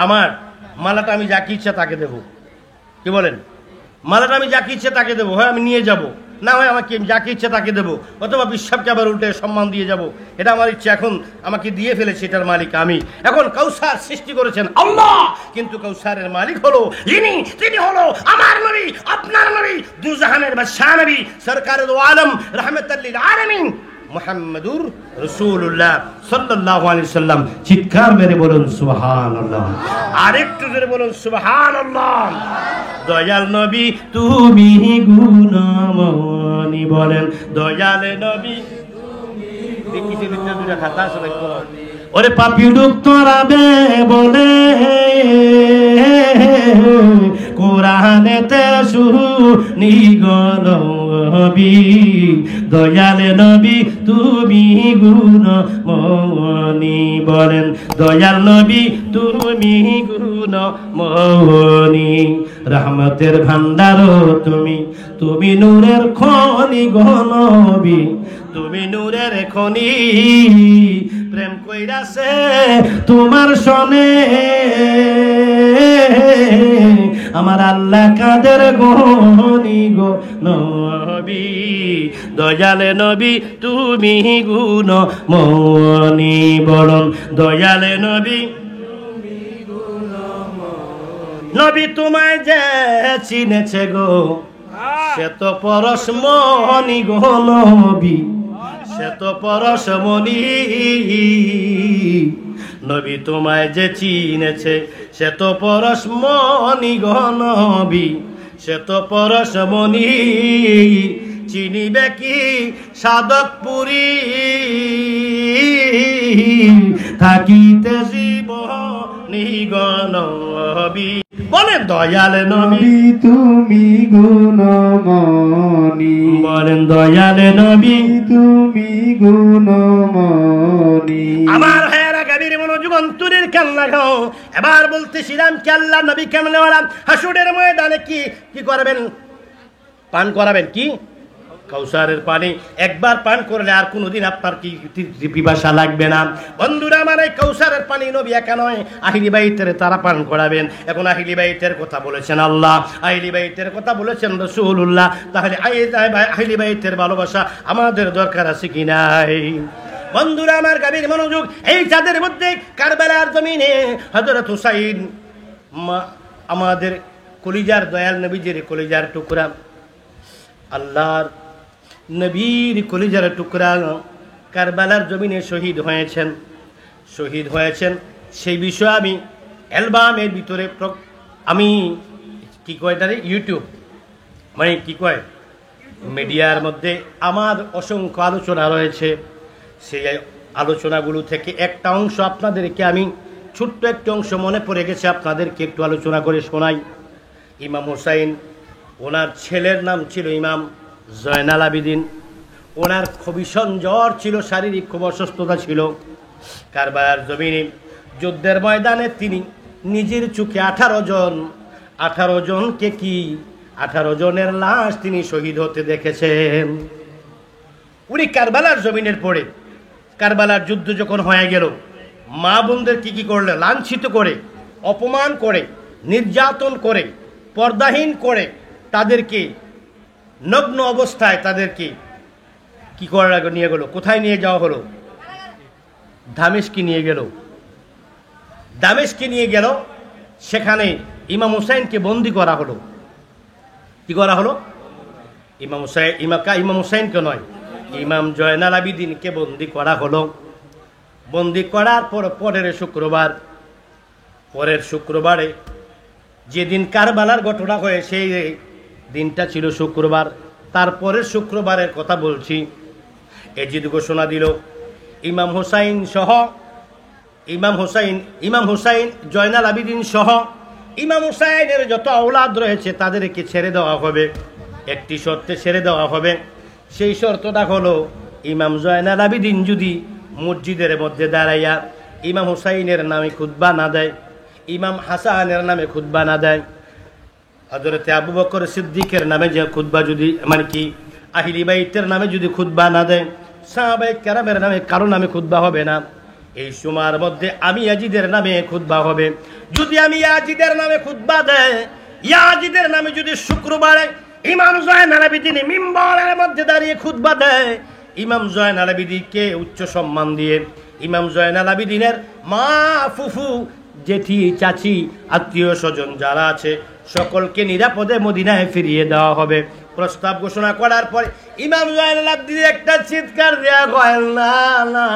আমার। মালাটা আমি যাকে ইচ্ছা তাকে দেবো। কি বলেন? মালাটা আমি যাকে ইচ্ছে তাকে দেবো, হয় আমি নিয়ে যাব, না হয় আমাকে যাকে ইচ্ছে তাকে দেবো, অথবা বিশ্বাসকে আবার উল্টে সম্মান দিয়ে যাব। এটা আমার ইচ্ছা। এখন আমাকে দিয়ে ফেলেছে, এটার মালিক আমি। এখন কাউসার সৃষ্টি করেছেন আল্লাহ, কিন্তু কাউসারের মালিক হলো তিনি হলো আমার নবী, আপনার নবী, দুজাহানের বাদশা নবী, সরকারে দো আলম, রাহমাতাল লিল আলামিন মুহাম্মাদুর রাসূলুল্লাহ সাল্লাল্লাহু আলাইহি সাল্লাম। চিৎকার মেরে বলুন সুবহানাল্লাহ। আরেকটু জোরে বলুন সুবহানাল্লাহ। দয়াল নবী তুমি গুণমণি, বলেন দয়াল নবী তুমি। দুটা খাতা আছে, ওরে পাপী লোক তোরাবে বলে কোরআনেতে শুনি গো নবী, দয়াল নবী তুমি গুণমণি। বলেন দয়াল নবী তুমি গুণমণি, রহমতের ভান্ডার তুমি, তুমি নূরের খনি গো নবী, তুমি নূরের খনি। প্রেম কইরাছে তোমার সনে আমার আল্লাহ কাদের গনি গো নবী, দয়ালে নবী তুমি গুণমণি। বলুন দয়ালে নবী, নবী তোমায় যে চিনেছে গো সে তো পরশমণি গো নবী, সে তো পরশমণি। নবী তোমায় যে চিনেছে সে তো পরশমণি গো নবী, সে তো পরশমণি। চিনিবে কি সাধকপুরী থাকিতে জীবনী গো নবী। বলেন দয়াল নবী তুমি গুণমণি, বলেন দয়াল নবী তুমি গুণমণি। আমার ভাইয়েরা গাভীর মনোযোগ অন্তরের কান্না গাও। এবার বলতেছিলাম কি আল্লাহ নবী কেমনে ওরা হাসুরের ময়দানে কি কি করবেন? পান করাবেন কি? কাউসারের পানি। একবার পান করলে আর কোনোদিন আপনার কি পিপাসা লাগবে না। বন্ধুরা আমার, এই কাউসারের পানি নবী একা নয়, আহলি বাইতের তারা পান করাবেন। এখন আহলি বাইতের কথা বলেছেন আল্লাহ, আহলি বাইতের কথা বলেছেন রাসূলুল্লাহ। তাহলে আহলি বাইতের ভালোবাসা আমাদের দরকার আছে কি নাই? বন্ধুরা আমার গাভীর মনোযোগ, এই চাঁদের মধ্যে কারবালার জমিনে হযরত হুসাইন আমাদের কলিজার দয়াল নবীজির কলিজার টুকরা, আল্লাহর নবীর কলিজার টুকরা কারবালার জমিনে শহীদ হয়েছেন। শহীদ হয়েছেন সেই বিষয়ে আমি অ্যালবামের ভিতরে আমি কি কয় তারে ইউটিউব মানে কি কয় মিডিয়ার মধ্যে আমার অসংখ্য আলোচনা রয়েছে। সেই আলোচনাগুলো থেকে একটা অংশ আপনাদেরকে আমি ছোট্ট একটা অংশ মনে পড়ে গেছে, আপনাদেরকে একটু আলোচনা করে শোনাই। ইমাম হুসাইন, ওনার ছেলের নাম ছিল ইমাম জয়নাল আবিদিন। ওনার ভীষণ জ্বর ছিল, শারীরিক খুব অসুস্থতা ছিল। কারবালার জমিনে যুদ্ধের ময়দানে তিনি নিজের চোখে 18 জনকে কি 18 জনের লাশ তিনি শহীদ হতে দেখেছেন। উনি কারবালার জমিনের পড়ে কারবালার যুদ্ধ যখন হয়ে গেল, মা বোনদের কি করলে লাঞ্ছিত করে, অপমান করে, নির্যাতন করে, পর্দাহীন করে, তাদেরকে নগ্ন অবস্থায় তাদেরকে কি করার নিয়ে গেল? কোথায় নিয়ে যাওয়া হলো? দামেস্কে নিয়ে গেল। দামেস্কে নিয়ে গেল, সেখানে ইমাম হুসাইনকে বন্দী করা হলো। কি করা হলো? ইমাম হুসাইনকে নয়, ইমাম জয়নাল আবিদিনকে বন্দী করা হলো। বন্দী করার পর পরের শুক্রবারে যেদিন কারবালার ঘটনা হয়ে সেই দিনটা ছিল শুক্রবার। তারপরের শুক্রবারের কথা বলছি। এজিদ ঘোষণা দিল ইমাম হুসাইন জয়নাল আবিদিন সহ ইমাম হুসাইনের যত আওলাদ রয়েছে তাদেরকে ছেড়ে দেওয়া হবে। একটি শর্তে ছেড়ে দেওয়া হবে। সেই শর্তটা হলো ইমাম জয়নাল আবিদিন যদি মসজিদের মধ্যে দাঁড়াইয়া ইমাম হুসাইনের নামে খুতবা না দেয়, ইমাম হাসানের নামে খুতবা না দেয়, হযরতে আবু বকর সিদ্দিকের নামে যে খুতবা যদি মানে কি আহলি বাইতের নামে যদি খুতবা না দেয়, সাহাবায়ে কেরামের নামে কারো নামে খুতবা হবে না। এই সময়ের মধ্যে আমি ইয়াজিদের নামে খুতবা হবে। যদি আমি ইয়াজিদের নামে খুতবা দেয়, ইয়াজিদের নামে যদি শুক্রবারে ইমাম জয়নাল আবিদিন মিম্বরের মধ্যে দাঁড়িয়ে খুতবা দেয়, ইমাম জয়নাল আবিদিনকে উচ্চ সম্মান দিয়ে ইমাম জয়নাল আবিদিনের মা, ফুফু, জেঠি, চাচি, আত্মীয় স্বজন যারা আছে সকলকে নিরাপদে মদিনায় ফিরিয়ে দেওয়া হবে। প্রস্তাব ঘোষণা করার পরে ইমাম জয়নাল আবিদিন একটা চিৎকার দেয়া কয়, না না,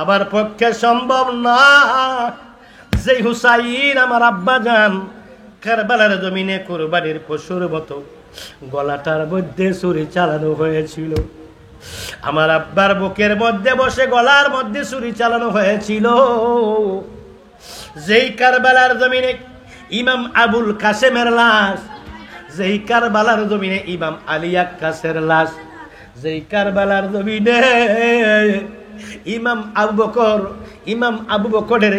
আমার পক্ষে সম্ভব না। যে হুসাইন আমার আব্বা জান কারবালার জমিনে কুরবানির পশুর মতো গলাটার মধ্যে ছুরি চালানো হয়েছিল, আমার আব্বার বুকের মধ্যে বসে গলার মধ্যে ছুরি চালানো হয়েছিল। যেই কারবালার জমিনে ইমাম আবুল কাসেমের লাশ যেই কারবালার জমিনে ইমাম আলী আক্কাসের লাশ, যেই কারবালার জমিনে ইমাম আবু বকরের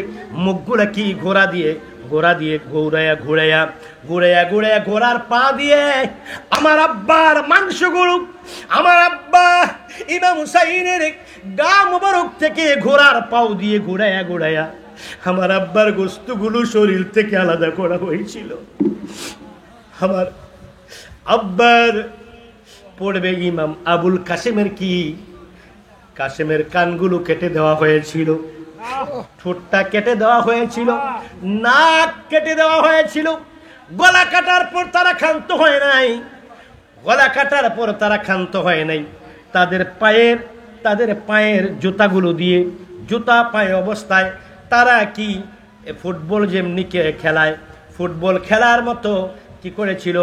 মুখগুলা কি ঘোড়া দিয়ে ঘুরাইয়া ঘোড়ার পা দিয়ে আমার আব্বার মাংসগুলো, আমার আব্বা ইমাম হুসাইনের গা মোবারক থেকে ঘোড়ার পাও দিয়ে ঘুরাইয়া আমার আব্বার গোস্তগুলো শরীর থেকে আলাদা করা হয়েছিল। আমার আব্বার পড়বে ইমাম আবুল কাসেমের কানগুলো কেটে দেওয়া হয়েছিল, ঠোঁটটা কেটে দেওয়া হয়েছিল, নাক কেটে দেওয়া হয়েছিল। গলা কাটার পর তারা ক্ষান্ত হয় নাই। তাদের পায়ের জুতাগুলো দিয়ে, জুতা পায়ে অবস্থায় তারা কি ফুটবল যেমনি খেলায়, ফুটবল খেলার মতো কি করেছিল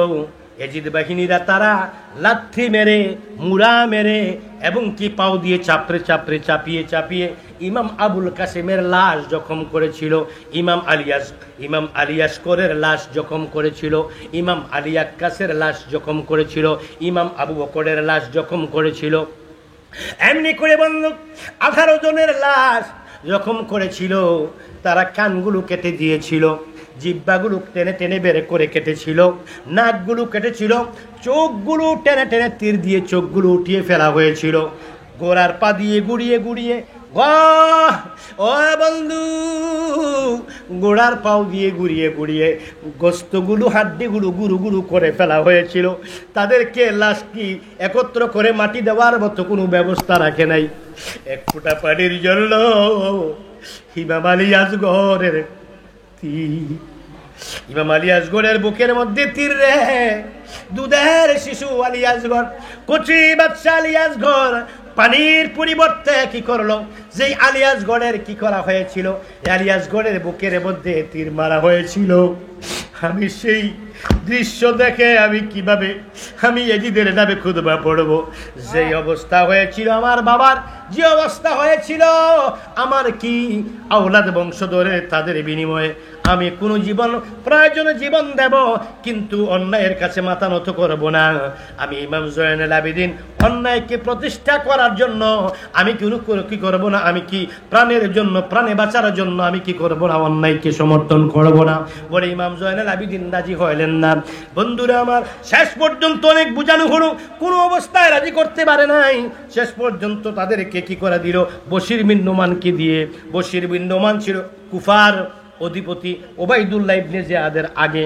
এজিদ বাহিনীরা, তারা লাথি মেরে, মুড়া মেরে এবং কি পাও দিয়ে চাপিয়ে ইমাম আবুল কাসেমের লাশ জখম করেছিল, ইমাম আলী আসগরের লাশ জখম করেছিল, ইমাম আলী আক্কাসের লাশ জখম করেছিল, ইমাম আবু বকরের লাশ জখম করেছিল। এমনি করে বন্ধু 18 জনের লাশ জখম করেছিল। তারা কানগুলো কেটে দিয়েছিল, জিহ্বাগুলো টেনে বের করে কেটেছিল, নাকগুলো কেটেছিল, চোখগুলো টেনে তীর দিয়ে চোখগুলো উঠিয়ে ফেলা হয়েছিল। ঘোড়ার পা দিয়ে ঘুরিয়ে ও বন্ধু, ঘোড়ার পাও দিয়ে ঘুরিয়ে গোস্তগুলো, হাড্ডিগুলো গুরু করে ফেলা হয়েছিল। তাদেরকে লাশ কি একত্র করে মাটি দেওয়ার মতো কোনো ব্যবস্থা রাখে নাই। এক ফোঁটা পানির জন্য ইমাম আলী আসগরের বুকের মধ্যে তীর রে, দুধের শিশু আলী আসগর, কচি বাচ্চা আলী আসগর পানির পরিবর্তে কি করলো? যেই আলী আসগরের কি করা হয়েছিল, আলী আসগরের বুকের মধ্যে তীর মারা হয়েছিল। আমি সেই দৃশ্য দেখে আমি এজিদের নামে খুতবা পড়ব। যেই অবস্থা হয়েছিল আমার বাবার, যে অবস্থা হয়েছিল আমার কি আওলাদ বংশধরে, তাদের বিনিময়ে আমি কোনো প্রয়োজনে জীবন দেব, কিন্তু অন্যায়ের কাছে মাথা নত করব না। আমি ইমাম জয়নুল আবেদিন অন্যায়কে প্রতিষ্ঠা করার জন্য আমি কি করব না, আমি কি প্রাণে বাঁচার জন্য আমি কি করব না, অন্যায়কে সমর্থন করব না বলে ইমাম জয়নুল আবেদিন রাজি হইলেন না। বন্ধুরা আমার, শেষ পর্যন্ত অনেক বুঝানো হলো, কোনো অবস্থায় রাজি করতে পারে নাই। শেষ পর্যন্ত তাদেরকে কি করে দিল? বশির বিন নোমানকে দিয়ে। বশির বিন নোমান ছিল কুফার অধিপতি ওবাইদুল্লাহ ইবনে জিয়াদের আগে।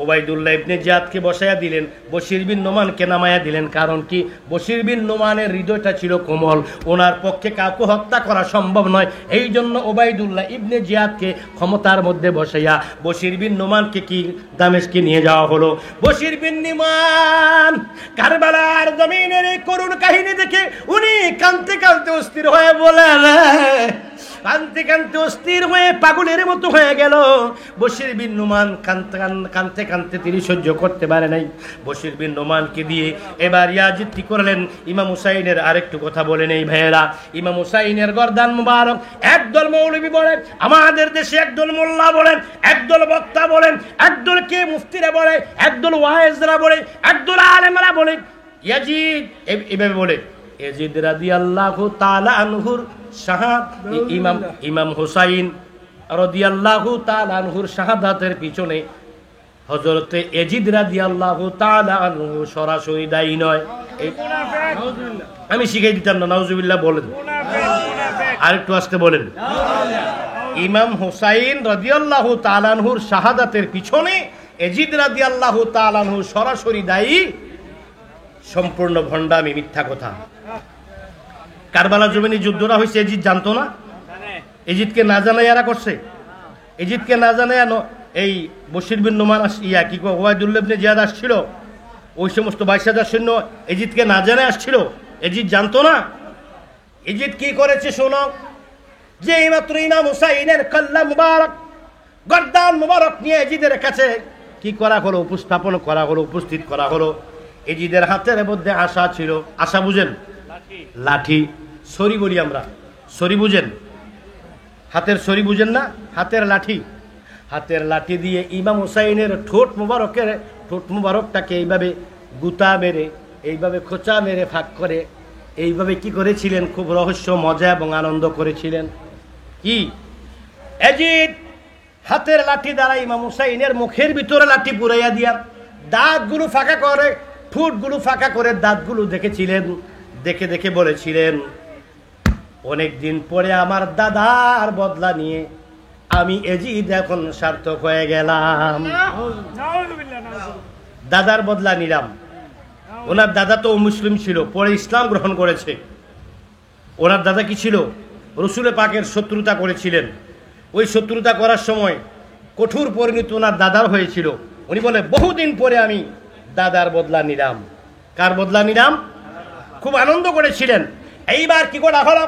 ওবাইদুল্লাহ ইবনে জিয়াদকে বসাইয়া দিলেন, বশির বিন নোমানকে নামাইয়া দিলেন। কারণ কি? বশির বিন নোমানের হৃদয়টা ছিল কোমল, ওনার পক্ষে কাউকে হত্যা করা সম্ভব নয়। এই জন্য ওবাইদুল্লাহ ইবনে জিয়াদকে ক্ষমতার মধ্যে বসাইয়া বশির বিন নোমানকে কি দামেস্কে নিয়ে যাওয়া হলো। বশির বিন নোমান কারবালার জমিনের এই করুণ কাহিনী দেখে উনি কাঁদতে অস্থির হয়ে বলেন, কাঁদতে অস্থির হয়ে পাগলের মতো হয়ে গেল। বশির বিন নোমান কাঁদতে তিনি সহ্য করতে পারে নাই। বশির বিন নোমানকে দিয়ে এবার ইয়াজিদ কি করলেন? ইমাম হুসাইনের আরেকটু কথা বলে নেই ভাইয়েরা। ইমাম হুসাইনের গর্দান মুবারক একদল মৌলবী বলেন, আমাদের দেশে একদল মোল্লা বলেন, একদল বক্তা বলেন, একদল কে মুফতিরা বলে, একদল ওয়াইজরা বলে, একদল আলেমরা বলে, ইয়াজিদ এভাবে বলে। ইয়াজিদ রাদিয়াল্লাহু তাআলা আনহুর ইমাম হুসাইন রাদিয়াল্লাহু তাআলা আনহুর শাহাদাতের পিছনে হযরতে ইয়াজিদ রাদিয়াল্লাহু তাআলা আনহু সরাসরি দায়ী নয়। আমি শিখাই দিতাম না, নাউজুবিল্লাহ বলেন, আরেকটু আস্তে বলেন। ইমাম হুসাইন রাদিয়াল্লাহু তাআলা আনহুর শাহাদাতের পিছনে ইয়াজিদ রাদিয়াল্লাহু তাআলা আনহু সরাসরি দায়ী। সম্পূর্ণ ভণ্ডামি, মিথ্যা কথা। কারবালা জমিনে যুদ্ধটা হয়েছে, এজিদ জানতো না? এজিদকে না জানাই এরা করছে। এজিদকে না জানাই এই বশির বিন নোমান ওবাইদুল্লাহ ইবনে জিয়াদ আসছিল, ওই সমস্ত 22,000 সৈন্য এজিদকে না জানে আসছিল। এজিদ জানতো না? এজিদ কি করেছে শোনো। যে এইমাত্র ইমাম হুসাইনের কল্লা মুবারক, গর্দান মুবারক নিয়ে এজিদের কাছে কি করা হলো? উপস্থাপন করা হলো, উপস্থিত করা হলো। এজিদের হাতের মধ্যে আশা ছিল। আশা বুঝেন? লাঠি, ছড়ি বলি আমরা। ছড়ি বুঝেন? হাতের ছড়ি বুঝেন না? হাতের লাঠি। হাতের লাঠি দিয়ে ইমাম হুসাইনের ঠোঁট মুবারকের ঠোঁট মুবারকটাকে এইভাবে গুতা মেরে, এইভাবে খোঁচা মেরে ফাঁক করে, এইভাবে কি করেছিলেন, খুব রহস্য, মজা এবং আনন্দ করেছিলেন। কি এজিদ হাতের লাঠি দ্বারা ইমাম হুসাইনের মুখের ভিতরে লাঠি পুরাইয়া দিয়া দাঁতগুলো ফাঁকা করে, ঠোঁটগুলো ফাঁকা করে দাঁতগুলো দেখেছিলেন। দেখে দেখে বলেছিলেন, অনেক দিন পরে আমার দাদার বদলা নিয়ে আমি এজিদ এখন সার্থক হয়ে গেলাম। দাদার বদলা নিলাম। ওনার দাদা তো মুসলিম ছিল, পরে ইসলাম গ্রহণ করেছে। ওনার দাদা কি ছিল? রসুল পাকের শত্রুতা করেছিলেন। ওই শত্রুতা করার সময় কঠোর পরিণতি ওনার দাদার হয়েছিল। উনি বলে, বহুদিন পরে আমি দাদার বদলা নিলাম। কার বদলা নিলাম? খুব আনন্দ করেছিলেন। এইবার কি করা হলো,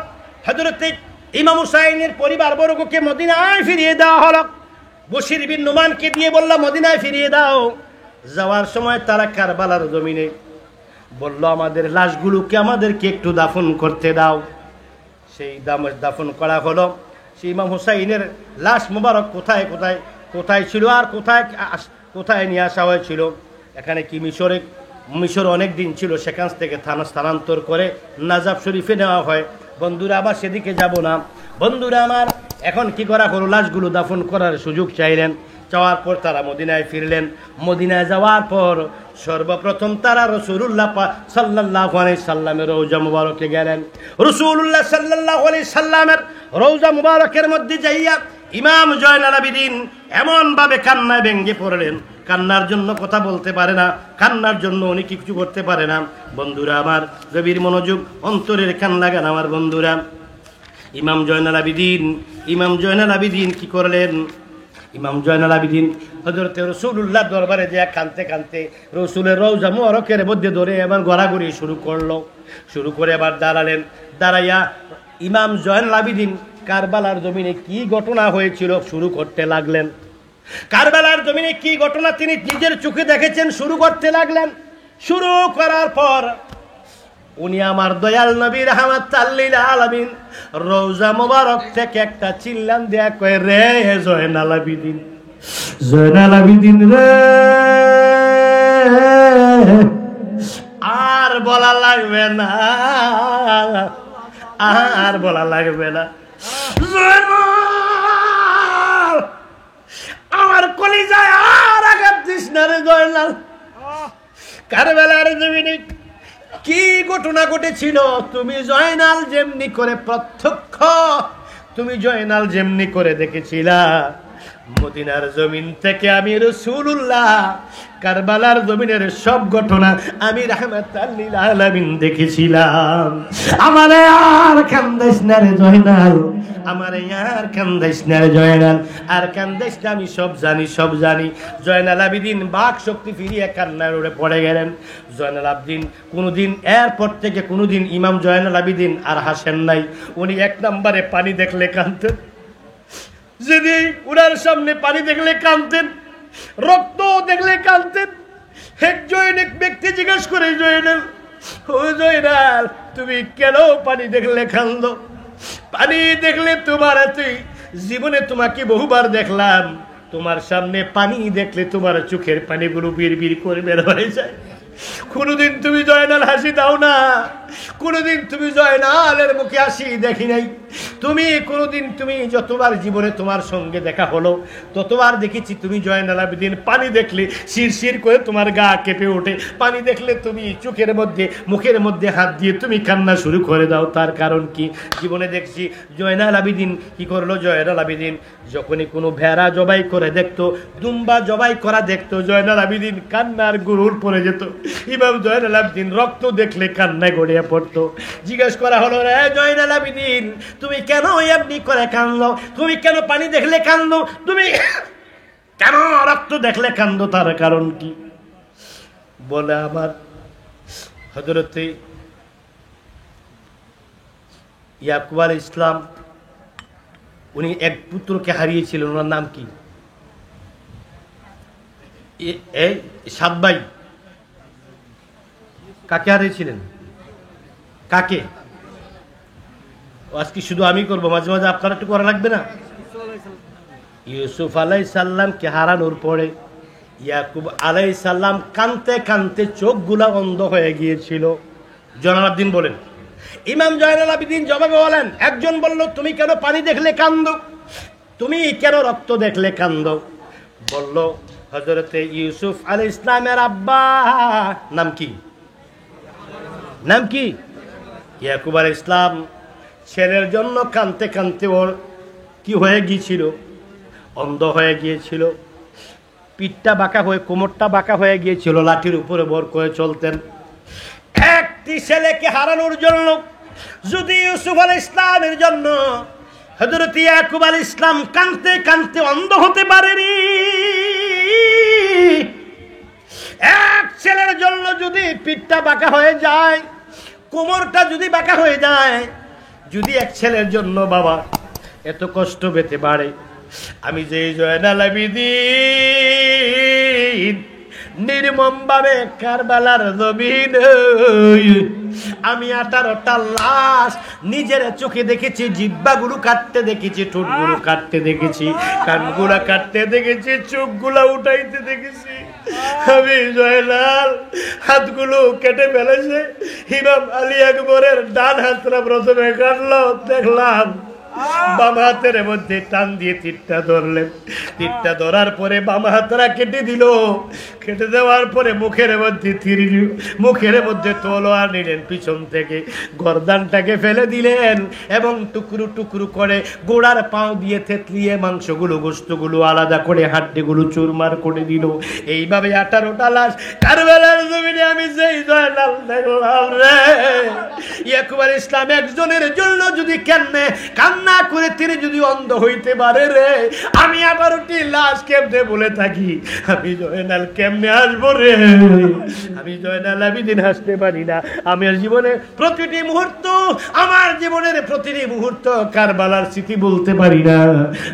হযরত ইমাম হুসাইনের পরিবারবর্গকে মদিনায় ফিরিয়ে দেওয়া হলো। বশির বিন নুমানকে দিয়ে বলল, মদিনায় ফিরিয়ে দাও। যাওয়ার সময় তারা কারবালার জমিনে বলল, আমাদের লাশগুলোকে আমাদেরকে একটু দাফন করতে দাও। সেই দাফন করা হলো। সেই ইমাম হুসাইনের লাশ মোবারক কোথায় কোথায় কোথায় ছিল আর কোথায় কোথায় নিয়ে আসা হয়েছিল? এখানে কি মিশর অনেক দিন ছিল, সেখান থেকে স্থানান্তর করে নাজাফ শরীফে নেওয়া হয়। বন্ধুরা, আবার সেদিকে যাব না। বন্ধুরা আমার, এখন কি করা হলো, লাশগুলো দাফন করার সুযোগ চাইলেন। চাওয়ার পর তারা মদিনায় ফিরলেন। মদিনায় যাওয়ার পর সর্বপ্রথম তারা রাসূলুল্লাহ সাল্লাল্লাহু আলাইহি সাল্লামের রওজা মুবারকে গেলেন। রাসূলুল্লাহ সাল্লাল্লাহু আলাইহি সাল্লামের রওজা মুবারকের মধ্যে যাইয়া ইমাম জয়নাল আবেদিন এমন ভাবে কান্নায় ভেঙে পড়লেন, কান্নার জন্য কথা বলতে পারে না, কান্নার জন্য উনি কিছু করতে পারে না। বন্ধুরা আমার, গভীর মনোযোগ, অন্তরের কান লাগান আমার বন্ধুরা। ইমাম জয়নাল আবেদিন কি করলেন? ইমাম জয়নাল আবেদিন হযরত রাসূলুল্লাহ দরবারে যে কাঁদতে কাঁদতে রসুলের রওজা মুবারকের মধ্যে ধরে এবার গড়াগড়ি শুরু করে এবার দাঁড়ালেন। দাঁড়াইয়া ইমাম জয়নাল আবেদিন কারবালার জমিনে কি ঘটনা হয়েছিল শুরু করতে লাগলেন। কারবালার জমিনে কি ঘটনা তিনি নিজের চোখে দেখেছেন শুরু করতে লাগলেন। শুরু করার পর উনি আমার দয়াল নবী রাহমাতাল লিল আলামিন রওজা মুবারক থেকে একটা চিল্লান দেয়া কয়, রে জয়নাল আবেদিন, জয়নাল আবেদিন রে, আর বলা লাগবে না, আর বলা লাগবে না। জয়নাল, আমার কলিজায় আর আঘাত দিস না রে জয়নাল। কারবালার জমিনে কি ঘটনা ঘটেছিল তুমি জয়নাল যেমনি করে প্রত্যক্ষ, তুমি জয়নাল যেমনি করে দেখেছিলা, মদিনার জমিন থেকে আমি রাসূলুল্লাহ কারবালার জমিনের সব ঘটনা আমি রাহমাতাল লিল আলামিন দেখেছিলাম। আমারে আর কান্দাইস না রে জয়নাল, আমারে আর কান্দাইস না রে জয়নাল, আর কান্দাইস না, আমি সব জানি। জয়নাল আবেদিন বাক শক্তি ফিরিয়ে কান্নার ওরে পড়ে গেলেন। জয়নাল আবেদিন কোনোদিন এরপর থেকে কোনোদিন ইমাম জয়নাল আবেদিন আর হাসেন নাই। উনি এক নম্বরে পানি দেখলে কাঁদতেন, যদি উনার সামনে পানি দেখলে কাঁদতেন, রক্ত দেখলে কাঁদতেন। একজন ব্যক্তি জিজ্ঞেস করে, জয়নাল, ও জয়নাল, তুমি কেন পানি দেখলে কাঁদো? পানি দেখলে তোমার, তুই জীবনে তোমাকে বহুবার দেখলাম, তোমার সামনে পানি দেখলে তোমার চোখের পানিগুলো বিড় করে বের হয়ে যায়। কোনোদিন তুমি জয়নাল হাসি দাও না, কোনোদিন তুমি জয়নালের মুখে হাসি দেখি নাই। তুমি কোনোদিন, তুমি যতবার জীবনে তোমার সঙ্গে দেখা হলো ততবার দেখেছি তুমি জয়নাল আবেদিন পানি দেখলে শিরশির করে তোমার গা কেঁপে ওঠে। পানি দেখলে তুমি চোখের মধ্যে, মুখের মধ্যে হাত দিয়ে তুমি কান্না শুরু করে দাও। তার কারণ কি? জীবনে দেখছি জয়নাল আবেদিন কি করলো, জয়নাল আবেদিন যখনই কোনো ভেড়া জবাই করে দেখতো, দুম্বা জবাই করা দেখতো, জয়নাল আবেদিন কান্নার গুরুর পড়ে যেত। ইমাম জয়নাল আবেদিন রক্ত দেখলে কান্নায় গড়িয়ে পড়তো। জিজ্ঞেস করা হলো, রে জয়নাল আবেদিন, তুমি কেন এমনি করে কান্দো? তুমি কেন পানি দেখলে কান্দো? তুমি কেন রক্ত দেখলে কান্দো? তার কারণ কি? বলে, আমার হযরতে ইয়াকুব আলাইহিস সালাম, উনি এক পুত্রকে হারিয়েছিলেন। ওনার নাম কি? এই 7 ভাই। কাকে হারিয়েছিলেন? কাকে? আজকে শুধু আমি করবো, মাঝে মাঝে আপনারা একটু করা লাগবে না? ইউসুফ আলাইহিস সালামকে হারানোর পরে ইয়াকুব আলাইহিস সালাম কাঁদতে কাঁদতে চোখগুলা অন্ধ হয়ে গিয়েছিল। জয়নালাবদিন বলেন, ইমাম জয়নুল আবেদিন জবাবে বলেন, একজন বলল তুমি কেন পানি দেখলে কান্দো, তুমি কেন রক্ত দেখলে কান্দো? বলল হযরতে ইউসুফ আলাইহিস সালামের আব্বা নাম কি, নাম কি? ইয়াকুব আলাইহিস সালাম ছেলের জন্য কাঁদতে কাঁদতে ওর কি হয়ে গিয়েছিল, অন্ধ হয়ে গিয়েছিল। পিঠটা বাঁকা হয়ে, কোমরটা বাঁকা হয়ে গিয়েছিল, লাঠির উপরে ভর করে চলতেন। একটি ছেলেকে হারানোর জন্য যদি ইউসুফ আলাইহিস সালামের জন্য হযরত ইয়াকুব আলাইহিস সালাম কাঁদতে কাঁদতে অন্ধ হতে পারেনি, এক ছেলের জন্য যদি পিঠটা বাঁকা হয়ে যায়, কোমরটা যদি বাঁকা হয়ে যায়, যদি এক ছেলের জন্য বাবা এত কষ্ট পেতে পারে, আমি যে জয়নাল আবেদিন নির্মম ভাবে কারবালার জমিন আমি 18টা লাশ নিজের চোখে দেখেছি, জিহ্বাগুলো কাটতে দেখেছি, ঠোঁটগুলো কাটতে দেখেছি, কানগুলা কাটতে দেখেছি, চোখগুলা উঠাইতে দেখেছি। আমি জয়নাল হাতগুলো কেটে ফেলেছে। ইমাম আলী আকবরের ডান হাতটা প্রথমে কাটলো, দেখলাম বাম হাতের মধ্যে টান দিয়ে তীরটা ধরলেন, তীরটা ধরার পরে বাম হাতটা কেটে দিল, কেটে দেওয়ার পরে মুখের মধ্যে তীর, মুখের মধ্যে তলোয়ার নিলেন, পিছন থেকে গর্দানটাকে ফেলে দিলেন এবং টুকরো টুকরো করে গোড়ার পাও দিয়ে থেতলিয়ে মাংসগুলো, গোশতগুলো আলাদা করে হাড্ডিগুলো চুরমার করে দিল। এইভাবে 18টা লাশ কারবালার জমিনে আমি যেই জয়নাল দেখলাম রে। ইয়াকুব আলাইহিস সালাম একজনের জন্য যদি কেমনে কান্না করে তিনি যদি অন্ধ হইতে পারে রে, আমি 18টি লাশ কেমনে বলে থাকি, আমি জয়নাল কেমনে আসবো রে? আমি জয়নাল আবেদিন হাসতে পারি না। আমার জীবনে প্রতিটি মুহূর্ত, আমার জীবনের প্রতিটি মুহূর্ত কারবালার স্মৃতি বলতে পারি না।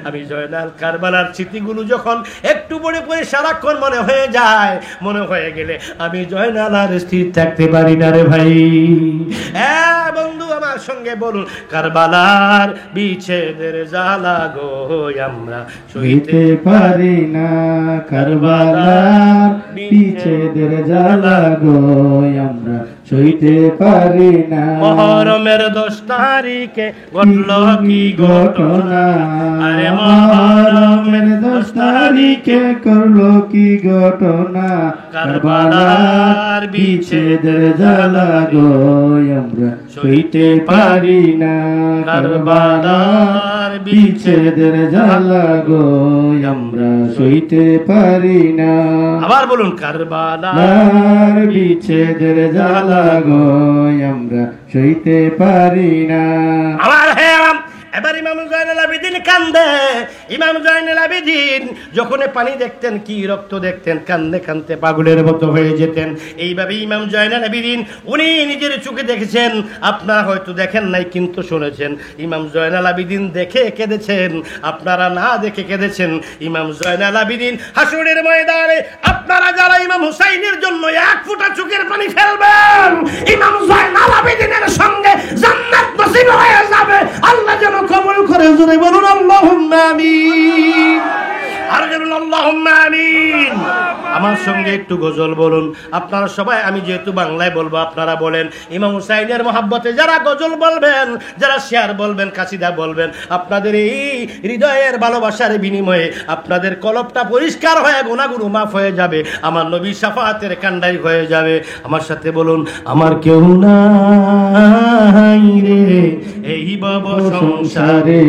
আমি জয়নাল কারবালার স্মৃতিগুলো যখন একটু পরে পরে সারাক্ষণ মনে হয়ে যায়, মনে হয়ে গেলে আমি জয়নাল আর স্থির থাকতে পারি না রে ভাই। হ্যাঁ বন্ধু, আমার সঙ্গে বলুন, কারবালার বিচ্ছেদের জ্বালা গো আমরা সইতে পারি না, কারবালার বিচ্ছেদের জ্বালা গো আমরা সইতে পারি না। মুহররমের 10 তারিখে ঘটল কি ঘটনা, আরে মুহররমের 10 তারিখে করলো কি ঘটনা, কারবালার বিচ্ছেদের জ্বালা গো আমরা সইতে পারি না, কারবালার বিচ্ছেদের জ্বালা গো আমরা সইতে পারি না। আবার বলুন, কারবালার আর বিচ্ছেদের জ্বালা গো আমরা সইতে পারি না। আমার হেরাম। এবার ইমাম জয়নুল আবেদিন কান্দে। ইমাম জয়নুল আবেদিন যখন পানি দেখতেন, কি রক্ত দেখতেন, কান্দে কান্দে পাগলের মতো হয়ে যেতেন। এইভাবে ইমাম জয়নুল আবেদিন উনি নিজের চোখে দেখেছেন, আপনারা হয়তো দেখেন নাই কিন্তু শুনেছেন। ইমাম জয়নুল আবেদিন দেখে কেঁদেছেন, আপনারা না দেখে কেঁদেছেন। ইমাম জয়নুল আবেদিন হাসরের ময়দানে আপনারা যারা ইমাম হুসাইনের জন্য 1 ফোঁটা চোখের পানি ফেলবেন, ইমাম জয়নুল আবেদিনের সঙ্গে জান্নাত নসিব হয়ে যাবে। আল্লাহ যেন কবুল করে, জোরে বলুন আল্লাহুম্মা আমিন। আর বলুন আল্লাহুম্মা আমিন। আমার সঙ্গে একটু গজল বলুন আপনারা সবাই। আমি যেহেতু বাংলায় বলবো, আপনারা বলেন। ইমাম হুসাইনের মহব্বতে যারা গজল বলবেন, যারা শেয়ার বলবেন, কাসিদা বলবেন, আপনাদের এই হৃদয়ের ভালোবাসার বিনিময়ে আপনাদের কলবটা পরিষ্কার হয়ে গুনাহগুলো মাফ হয়ে যাবে, আমার নবীর শাফাআতের কান্ডারি হয়ে যাবে। আমার সাথে বলুন, আমার কেউ নাই রে এই ভব সংসারে,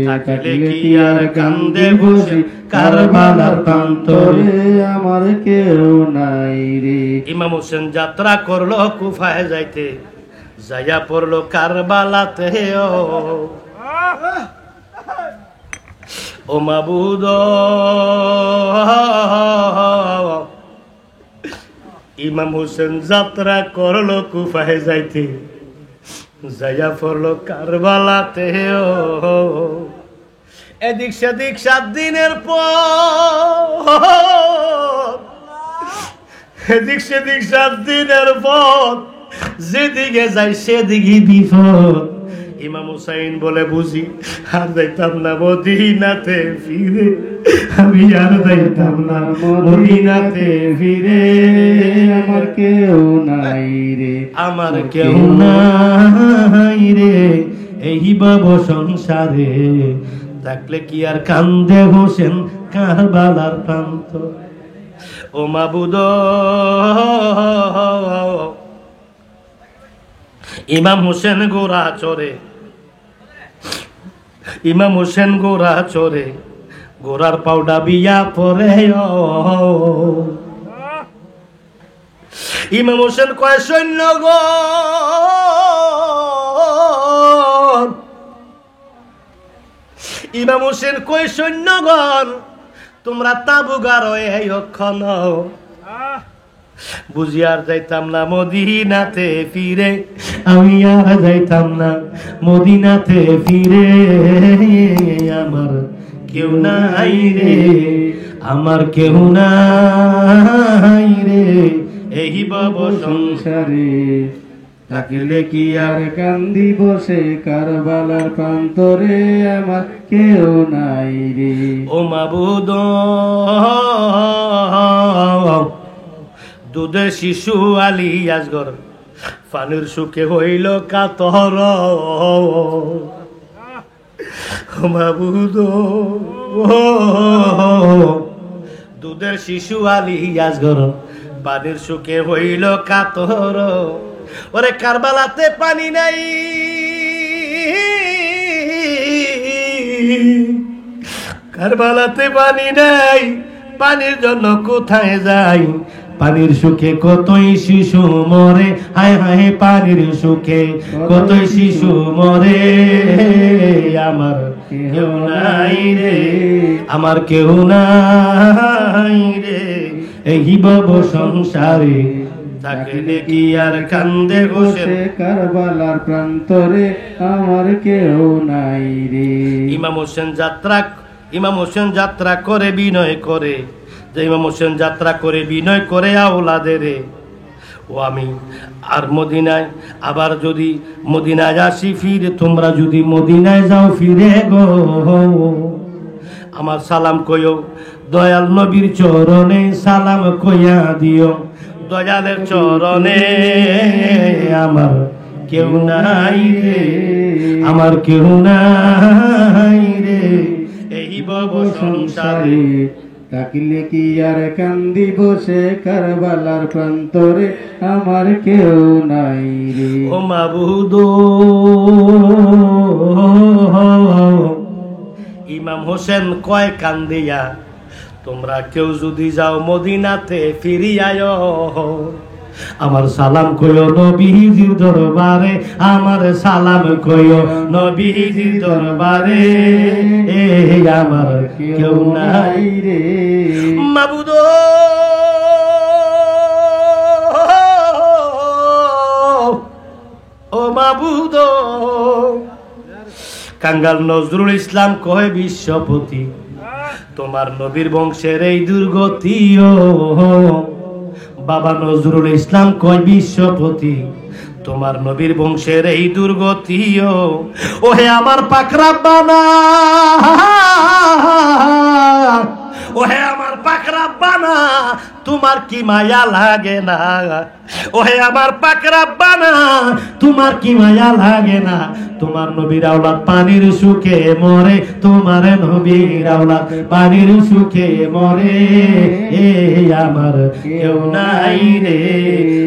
থাকলে কি আর কান্দে বসে কারবালার প্রান্তরে, আমার কেউ নাই রে। ইমাম হোসেন যাত্রা করলো কুফায় যাইতে, যাইয়া পড়লো কারবালাতে। ও মাবুদ, ইমাম হোসেন যাত্রা করলো কুফায় যাইতে, যাইয়া পড়লো কারবালাতে। এদিক সেদিক 7 দিনের পর, এদিক সেদিক 7 দিনের পর, যেদিকে যাই সেদিকে বিপদ। ইমাম হুসাইন বলে বুঝি আর যাইতাম না মদিনাতে ফিরে, আমি আর যাইতাম না মদিনাতে ফিরে, আমার কেউ নাই রে, আমার কেউ নাই রে এই ভব সংসারে, থাকলে কি আর কান্দে হোসেন কারবালার প্রান্ত। ও মাবুদ, ইমাম হোসেন গোরা চড়ে, ইমাম হোসেন গোরা চড়ে, গোরার পাউডা বিয়া পরে। ইমাম হোসেন কয় সৈন্যগণ, ইমাম হোসেন কয় সৈন্যগণ, তোমরা তাবু গারো এই অক্ষণ, বুঝি আর যাইতাম না মদিনাতে ফিরে, আমি আর যাইতাম না মদিনাতে ফিরে, আমার কেউ নাই রে, আমার কেউ নাই রে এই ভব সংসারে, থাকলে কি আর কান্দি বসে কারবালার প্রান্তরে, আমার কেউ নাই রে। ও মাবুদ, দুধের শিশু আলী আসগর, পানির সুখে হইল কাতর। ও মাবুদ, দুধের শিশু আলী আসগর, পানির সুখে হইল কাতর। ওরে কারবালাতে পানি নাই, কারবালাতে পানি নাই, পানির জন্য কোথায় যাই, পানির সুখে কতই শিশু মরে, হায় হায় পানির সুখে কতই শিশু মরে, আমার কেউ নাই রে, আমার কেউ নাই রে এই ভব সংসারে, থাকলে কি আর কান্দে হোসেন কারবালার প্রান্তরে, আমার কেউ নাই রে। ইমাম হোসেন যাত্রা, ইমাম হোসেন যাত্রা করে বিনয় করে, যে ইমাম হোসেন যাত্রা করে বিনয় করে আওলাদের, ও আমি আর মদিনায় আবার যদি মদিনায় আসি ফিরে, তোমরা যদি মদিনায় যাও ফিরে গো, আমার সালাম কইও দয়াল নবীর চরণে, সালাম কইয়া দিও দয়ালের চরণে, আমার কেউ নাই রে, আমার কেউ নাই রে এই ভব সংসারে, থাকলে কি আর কান্দি বসে কারবালার প্রান্তরে, আমার কেউ নাই রে। ও মাবুদ, ইমাম হোসেন কয় কান্দিয়া, তোমরা কেউ যদি যাও মদিনাতে ফিরিয়ায়, আমার সালাম কইও নবীজির দরবারে, আমার সালাম কইও নবীজির দরবারে, আমার কেউ নাই রে। মাবুদ, ও মাবুদ, কাঙ্গাল নজরুল ইসলাম কয় বিশ্বপতি, তোমার নবীর বংশের এই দুর্গতি, ও বাবা নজরুল ইসলাম কয় বিশ্বপতি, তোমার নবীর বংশের এই দুর্গতি, ও হে আমার পাকরা বানা, ও হে আমার পাকরা বানা, তোমার কি মায়া লাগে না, ও হে আমার পাকরা বানা, তোমার কি মায়া লাগে না, তোমার নবীর আওলাদ পানির সুখে মরে, তোমার নবীর আওলাদ পানির সুখে মরে, আমার কেউ নাই রে,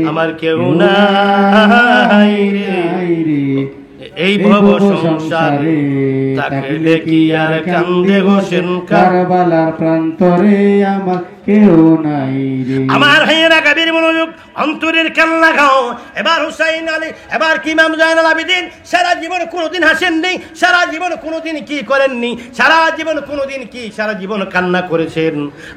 আমার কেউ নাই রে এই ভব সংসারে, থাকলে কি আর কান্দে হোসেন কারবালার প্রান্তরে, আমার কেউ নাই রে। আমার ভাইয়েরা গাভীর মনোযোগ, অন্তরের কান্না খাও। এবার হুসাইন আলী, এবার কি ইমাম জয়নুল আবেদিন সারা জীবন কোনোদিন হাসেননি, সারা জীবন কোনোদিন কি করেননি, সারা জীবন কোনোদিন কি, সারা জীবন কান্না করেছেন।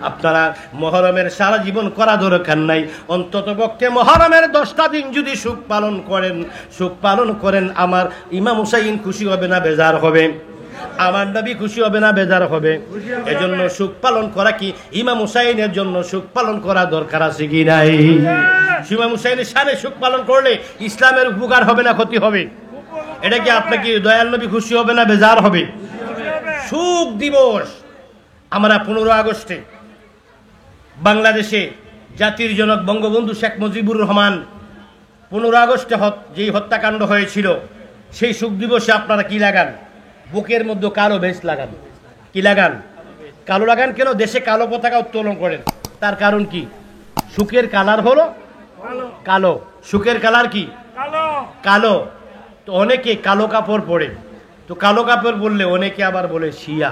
আপনারা মহরমের সারা জীবন করা দরকার নাই, অন্তত পক্ষে মহরমের 10টা দিন যদি সুখ পালন করেন, সুখ পালন করেন, আমার ইমাম হুসাইন খুশি হবে না বেজার হবে, আমার নবী খুশি হবে না বেজার হবে। এজন্য সুখ পালন করা কি ইমাম হুসাইনের জন্য সুখ পালন করা দরকার আছে কি নাই? ইমাম হুসাইনের শানে সুখ পালন করলে ইসলামের উপকার হবে না ক্ষতি হবে? এটা কি আপনাকে দয়াল নবী খুশি হবে না বেজার হবে? সুখ দিবস। আমরা 15 আগস্টে বাংলাদেশে জাতির জনক বঙ্গবন্ধু শেখ মুজিবুর রহমান 15 আগস্টে যেই হত্যাকাণ্ড হয়েছিল, সেই সুখ দিবসে আপনারা কি লাগান? বুকের মধ্যে কালো বেশ লাগান। কি লাগান? কালো লাগান কেন? দেশে কালো পতাকা উত্তোলন করেন। তার কারণ কি? সুখের কালার হলো কালো। সুখের কালার কি? কালো। তো অনেকে কালো কাপড় পরে, তো কালো কাপড় পরলে অনেকে আবার বলে শিয়া।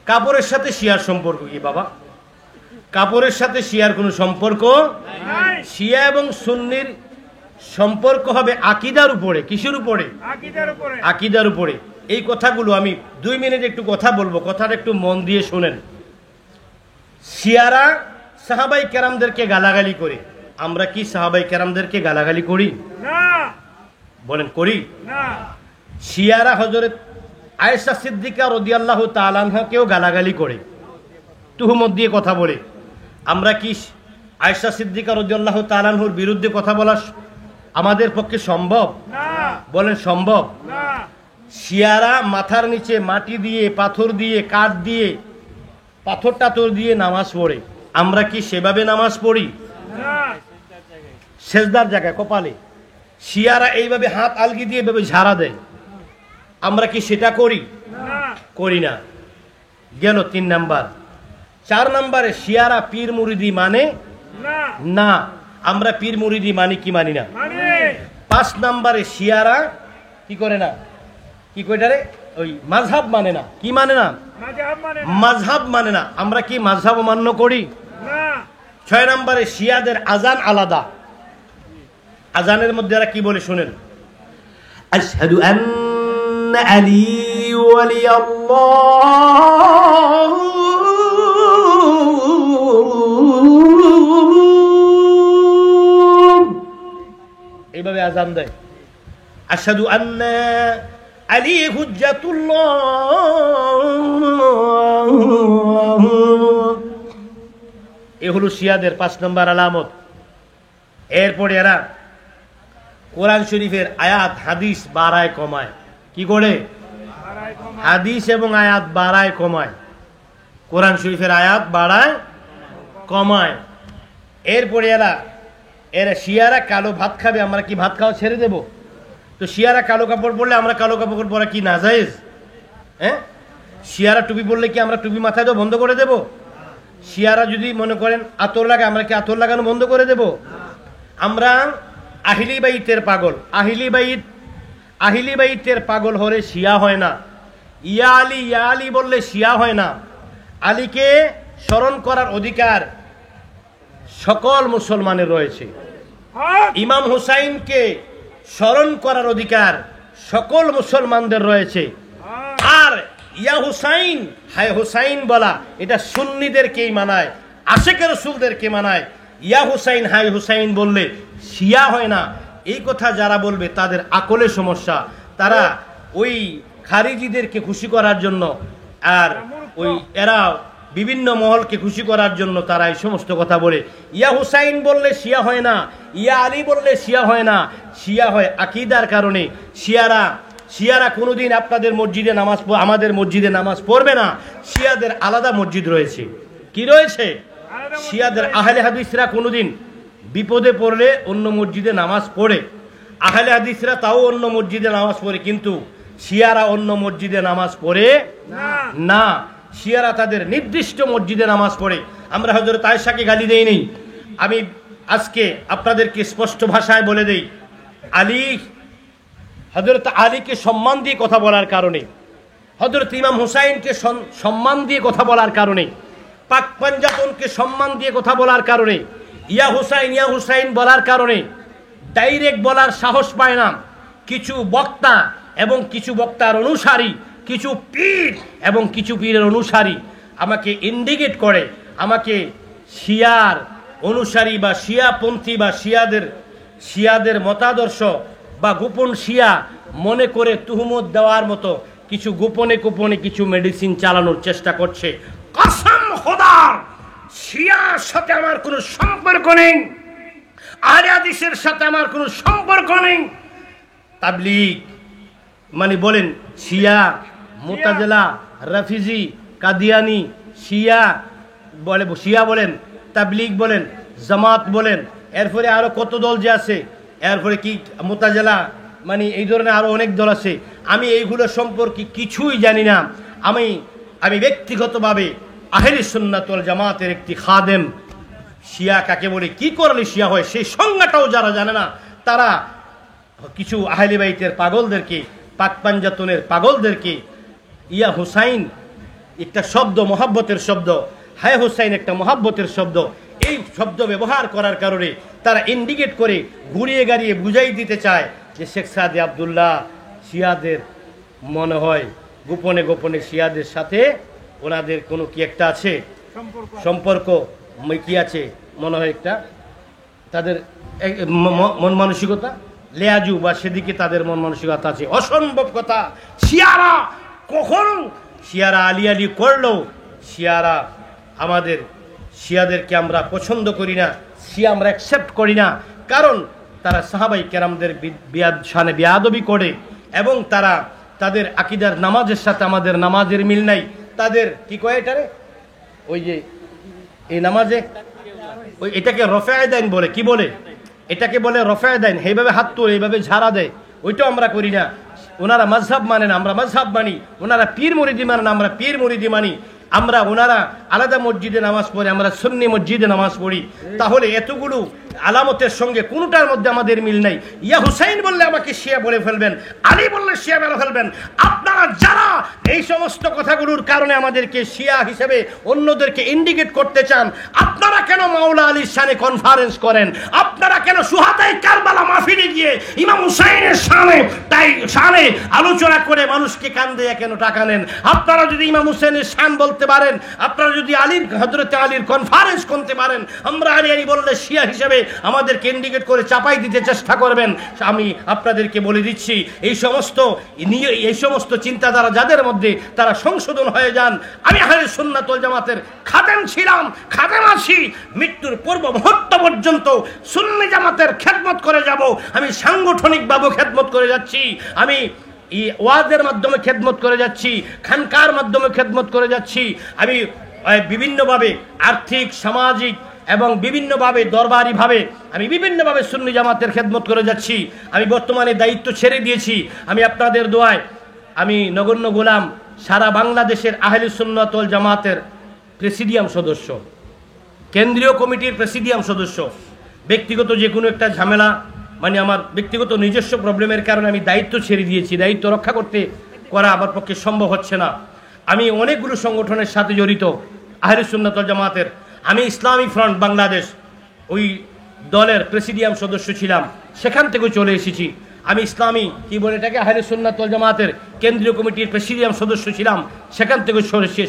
কাপড়ের সাথে শিয়ার সম্পর্ক কি বাবা? কাপড়ের সাথে শিয়ার কোনো সম্পর্ক? শিয়া এবং সুন্নির সম্পর্ক হবে আকীদার উপরে। কিসের উপরে? আকীদার উপরে। এই কথাগুলো আমি 2 মিনিট একটু কথা বলবো, কথাটা একটু মন দিয়ে শোনেন। শিয়ারা সাহাবাই কেরামদেরকে গালাগালি করে। আমরা কি সাহাবাই কেরামদেরকে গালাগালি করি? বলেন করি? শিয়ারা হযরত আয়েশা সিদ্দিকা রাদিয়াল্লাহু তাআলা আনহাকেও গালাগালি করে, তুহমত দিয়ে কথা বলে। আমরা কি আয়েশা সিদ্দিকা রাদিয়াল্লাহু তাআলা আনহুর বিরুদ্ধে কথা বলা আমাদের পক্ষে সম্ভব? বলেন সম্ভব? শিয়ারা মাথার নিচে মাটি দিয়ে, পাথর দিয়ে, কাঠ দিয়ে, পাথর টাথর দিয়ে নামাজ পড়ে। আমরা কি সেভাবে নামাজ পড়ি? সেজদার জায়গায় কপালে শিয়ারা এইভাবে হাত আলগি দিয়ে এভাবে ঝাড়া দেয়। আমরা কি সেটা করি? করি না। গেল 3 নাম্বার। 4 নাম্বারে শিয়ারা পীর মুরিদি মানে না। আমরা পীর মুরিদি মানি কি মানি না? 5 নাম্বারে শিয়ারা কি করে না? কি কইটারে? ওই মাযহাব মানে না। কি মানে না? মাযহাব মানে না। আমরা কি মাযহাব মান্য করি? 6 নাম্বারে শিয়াদের আজান আলাদা। আজানের মধ্যে এরা কি বলে শুনেন? আশহাদু আন্না আলী ওয়ালিয়াল্লাহ, এইভাবে আজান দেয়। আশহাদু আন্না আলী হুজ্জাতুল্লাহ। এ হলো শিয়াদের 5 নম্বর আলামত। এরপরে এরা কোরআন শরীফের আয়াত হাদিস বাড়ায় কমায়। কি করে? হাদিস এবং আয়াত বাড়ায় কমায়। কোরআন শরীফের আয়াত বাড়ায় কমায়। এরপরে এরা শিয়ারা কালো ভাত খাবে। আমরা কি ভাত খাওয়া ছেড়ে দেব? তো শিয়ারা কালো কাপড় পরলে আমরা কালো কাপড় পরা কি নাজায়েজ? হ্যাঁ? শিয়ারা টুপি পরলে কি আমরা টুপি মাথায় দেবো বন্ধ করে দেব? শিয়ারা যদি মনে করেন আতর লাগায়, আমরা কি আতর লাগানো বন্ধ করে দেব? আমরা আহলি বাইতের পাগল। আহলি বাইতের পাগল হলে শিয়া হয় না। ইয়া আলী বললে শিয়া হয় না। আলীকে স্মরণ করার অধিকার সকল মুসলমানের রয়েছে। ইমাম হুসাইনকে স্মরণ করার অধিকার সকল মুসলমানদের রয়েছে। আর ইয়া হুসাইন, হায় হুসাইন বলা এটা সুন্নিদেরকেই মানায়, আশিকে রাসূলদেরকে মানায়। ইয়া হুসাইন, হায় হুসাইন বললে শিয়া হয় না। এই কথা যারা বলবে তাদের আকলে সমস্যা। তারা ওই খারিজিদেরকে খুশি করার জন্য আর ওই এরা বিভিন্ন মহলকে খুশি করার জন্য তারা এই সমস্ত কথা বলে। ইয়া হুসাইন বললে শিয়া হয় না, ইয়া আলী বললে শিয়া হয় না। শিয়া হয় আকীদার কারণে। শিয়ারা কোনোদিন আপনাদের মসজিদে নামাজ, আমাদের মসজিদে নামাজ পড়বে না। শিয়াদের আলাদা মসজিদ রয়েছে। কি রয়েছে? শিয়াদের আহলে হাদিসরা কোনোদিন বিপদে পড়লে অন্য মসজিদে নামাজ পড়ে। আহলে হাদিসরা তাও অন্য মসজিদে নামাজ পড়ে, কিন্তু শিয়ারা অন্য মসজিদে নামাজ পড়ে না। শিয়ারা তাদের নির্দিষ্ট মসজিদে নামাজ পড়ে। আমরা হযরত আয়েশাকে গালি দেই নেই। আমি আজকে আপনাদেরকে স্পষ্ট ভাষায় বলে দেই, হযরত আলীকে সম্মান দিয়ে কথা বলার কারণে, হযরত ইমাম হুসাইনকে সম্মান দিয়ে কথা বলার কারণে, পাক পাঞ্জাতনকে সম্মান দিয়ে কথা বলার কারণে, ইয়া হুসাইন বলার কারণে ডাইরেক্ট বলার সাহস পায় না কিছু বক্তা এবং কিছু বক্তার অনুসারী, কিছু পীর এবং কিছু পীরের অনুসারী আমাকে ইন্ডিকেট করে, আমাকে শিয়ার অনুসারী বা শিয়াপন্থী বা শিয়াদের মতাদর্শ বা গোপন শিয়া মনে করে তুহমত দেওয়ার মতো কিছু গোপনে কিছু মেডিসিন চালানোর চেষ্টা করছে। কসম খোদার, শিয়ার সাথে আমার কোনো সম্পর্ক নেই, আহলে হাদিসের সাথে আমার কোনো সম্পর্ক নেই। তাবলীগ মানে বলেন শিয়া, মুতাজিলা, রাফিজি, কাদিয়ানি, শিয়া বলেন, তাবলীগ বলেন, জামাত বলেন, এরপরে আরো কত দল যে আছে, এরপরে কি মুতাজিলা, মানে এই ধরনের আরো অনেক দল আছে। আমি এইগুলো সম্পর্কে কিছুই জানি না। আমি ব্যক্তিগতভাবে আহলে সুন্নাত ওয়াল জামাতের একটি খাদেম। শিয়া কাকে বলে, কি করলে শিয়া হয় সেই সংজ্ঞাটাও যারা জানে না, তারা কিছু আহলে বাইতের পাগলদেরকে, পাক পাঞ্জাতনের পাগলদেরকে ইয়া হুসাইন একটা শব্দ, মহাব্বতের শব্দ, হায় হুসাইন একটা মহাব্বতের শব্দ, এই শব্দ ব্যবহার করার কারণে তারা ইন্ডিকেট করে ঘুরিয়ে গাড়িয়ে বুঝাই দিতে চায় যে শেখ সাদি আব্দুল্লাহ শিয়াদের মনে হয় গোপনে গোপনে শিয়াদের সাথে ওনাদের কোনো কি একটা আছে সম্পর্ক, কি আছে মনে হয় একটা তাদের মন মানসিকতা, লেয়াজু বা সেদিকে তাদের মন মানসিকতা আছে। অসম্ভব কথা। শিয়ারা কখনো আলি আলি করলেও শিয়াদেরকে আমরা পছন্দ করি না, শিয়া আমরা অ্যাকসেপ্ট করি না, কারণ তারা সাহাবাই কেরামদের শানে বেয়াদবি করে এবং তারা তাদের আকীদার নামাজের সাথে আমাদের নামাজের মিল নাই। তাদের কি কয় এটারে, ওই যে এই নামাজে ওই এটাকে রফায়ে দেন বলে, কি বলে এটাকে বলে রফায়ে দেন, এইভাবে হাত তোলে, এইভাবে ঝাড়া দেয়, ওইটাও আমরা করি না। ওনারা মাযহাব মানে না, আমরা মাযহাব মানি। ওনারা পীর মুরিদি মানে না, আমরা পীর মুরিদি মানি। ওনারা আলাদা মসজিদে নামাজ পড়ে, আমরা সুন্নি মসজিদে নামাজ পড়ি। তাহলে এতগুলো আলামতের সঙ্গে কোনটার মধ্যে আমাদের মিল নাই। ইয়া হুসাইন বললে আমাকে শিয়া বলে ফেলবেন, আলী বললে শিয়া বলে ফেলবেন। আপনারা যারা এই সমস্ত কথাগুলোর কারণে আমাদেরকে শিয়া হিসেবে অন্যদেরকে ইন্ডিকেট করতে চান, আপনারা কেন মাওলা আলীর শানে কনফারেন্স করেন? আপনারা কেন সুহাদায়ে কারবালা মাহফিলে গিয়ে ইমাম হুসাইনের শানে আলোচনা করে মানুষকে কান দিয়ে কেন টাকা নেন? আপনারা যদি ইমাম হুসাইনের শান বলতে পারেন, আপনারা যদি হযরতে আলীর কনফারেন্স করতে পারেন, আমরা আলী বললে শিয়া হিসেবে আমাদেরকে ইন্ডিকেট করে চাপাই দিতে চেষ্টা করবেন। আমি আপনাদেরকে বলে দিচ্ছি, এই সমস্ত চিন্তাধারা যাদের মধ্যে, তারা সংশোধন হয়ে যান। আমি আহলে সুন্নাত ওয়াল জামাতের খাদেম ছিলাম, খাদেম আছি, মৃত্যুর পূর্ব মুহূর্ত পর্যন্ত সুন্নি জামাতের খেদমত করে যাব। আমি সাংগঠনিকভাবে খেদমত করে যাচ্ছি, আমি ওয়াজের মাধ্যমে খেদমত করে যাচ্ছি, খানকার মাধ্যমে খেদমত করে যাচ্ছি। আমি বিভিন্নভাবে আর্থিক, সামাজিক এবং বিভিন্নভাবে দরবারিভাবে আমি বিভিন্নভাবে সুন্নি জামাতের খেদমত করে যাচ্ছি। আমি বর্তমানে দায়িত্ব ছেড়ে দিয়েছি। আমি আপনাদের দোয়ায় আমি নগণ্য গোলাম, সারা বাংলাদেশের আহলে সুন্নাত ওয়াল জামাতের প্রেসিডিয়াম সদস্য, কেন্দ্রীয় কমিটির প্রেসিডিয়াম সদস্য। ব্যক্তিগত যে কোনো একটা ঝামেলা, মানে আমার ব্যক্তিগত নিজস্ব প্রবলেমের কারণে আমি দায়িত্ব ছেড়ে দিয়েছি। দায়িত্ব রক্ষা করা আমার পক্ষে সম্ভব হচ্ছে না। আমি অনেকগুলো সংগঠনের সাথে জড়িত আহলে সুন্নাত ওয়াল জামাতের। আমি ইসলামী ফ্রন্ট বাংলাদেশ ওই দলের প্রেসিডিয়াম সদস্য ছিলাম, সেখান থেকে চলে এসেছি। আমি ইসলামী কি বলে এটাকে আহলে সুন্নাত ওয়াল জামাতের কেন্দ্রীয় কমিটির প্রেসিডিয়াম সদস্য ছিলাম, সেখান থেকে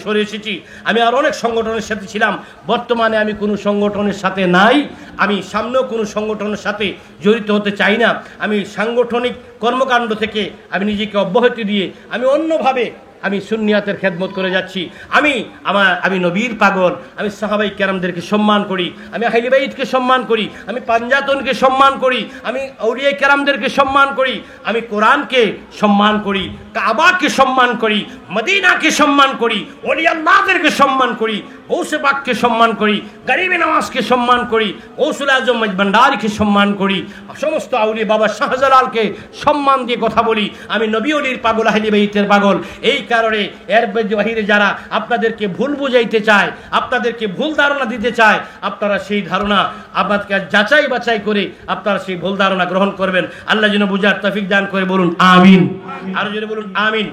সরে এসেছি। আমি আর অনেক সংগঠনের সাথে ছিলাম, বর্তমানে আমি কোনো সংগঠনের সাথে নাই। আমি সামনেও কোনো সংগঠনের সাথে জড়িত হতে চাই না। আমি সাংগঠনিক কর্মকাণ্ড থেকে আমি নিজেকে অব্যাহতি দিয়ে আমি অন্যভাবে আমি সুন্নিয়াতের খেদমত করে যাচ্ছি। আমি নবীর পাগল, আমি সাহাবাই কেরামদেরকে সম্মান করি, আমি আহলে বাইতকে সম্মান করি, আমি পাঞ্জাতনকে সম্মান করি, আমি আউলিয়া কেরামদেরকে সম্মান করি, আমি কোরআনকে সম্মান করি, কাবাকে সম্মান করি, মদিনাকে সম্মান করি, ওলি আল্লাহদেরকে সম্মান করি, গৌসে পাককে সম্মান করি, গরিবে নওয়াজকে সম্মান করি, গৌসুল আজম ভান্ডারীকে সম্মান করি, সমস্ত আউলিয়া বাবা শাহজালালকে সম্মান দিয়ে কথা বলি। আমি নবী ওলির পাগল, আহলে বাইতের পাগল। এই কারণে এর বাহিরে যারা আপনাদেরকে ভুল বুঝাইতে চায়, আপনাদেরকে ভুল ধারণা দিতে চায়, আপনারা সেই ধারণা আপনাদেরকে যাচাই বাছাই করে আপনারা সেই ভুল ধারণা গ্রহণ করবেন। আল্লাহ যেন বুঝার তৌফিক দান করে। বলুন আমিন। আরো জোরে বলুন আমিন।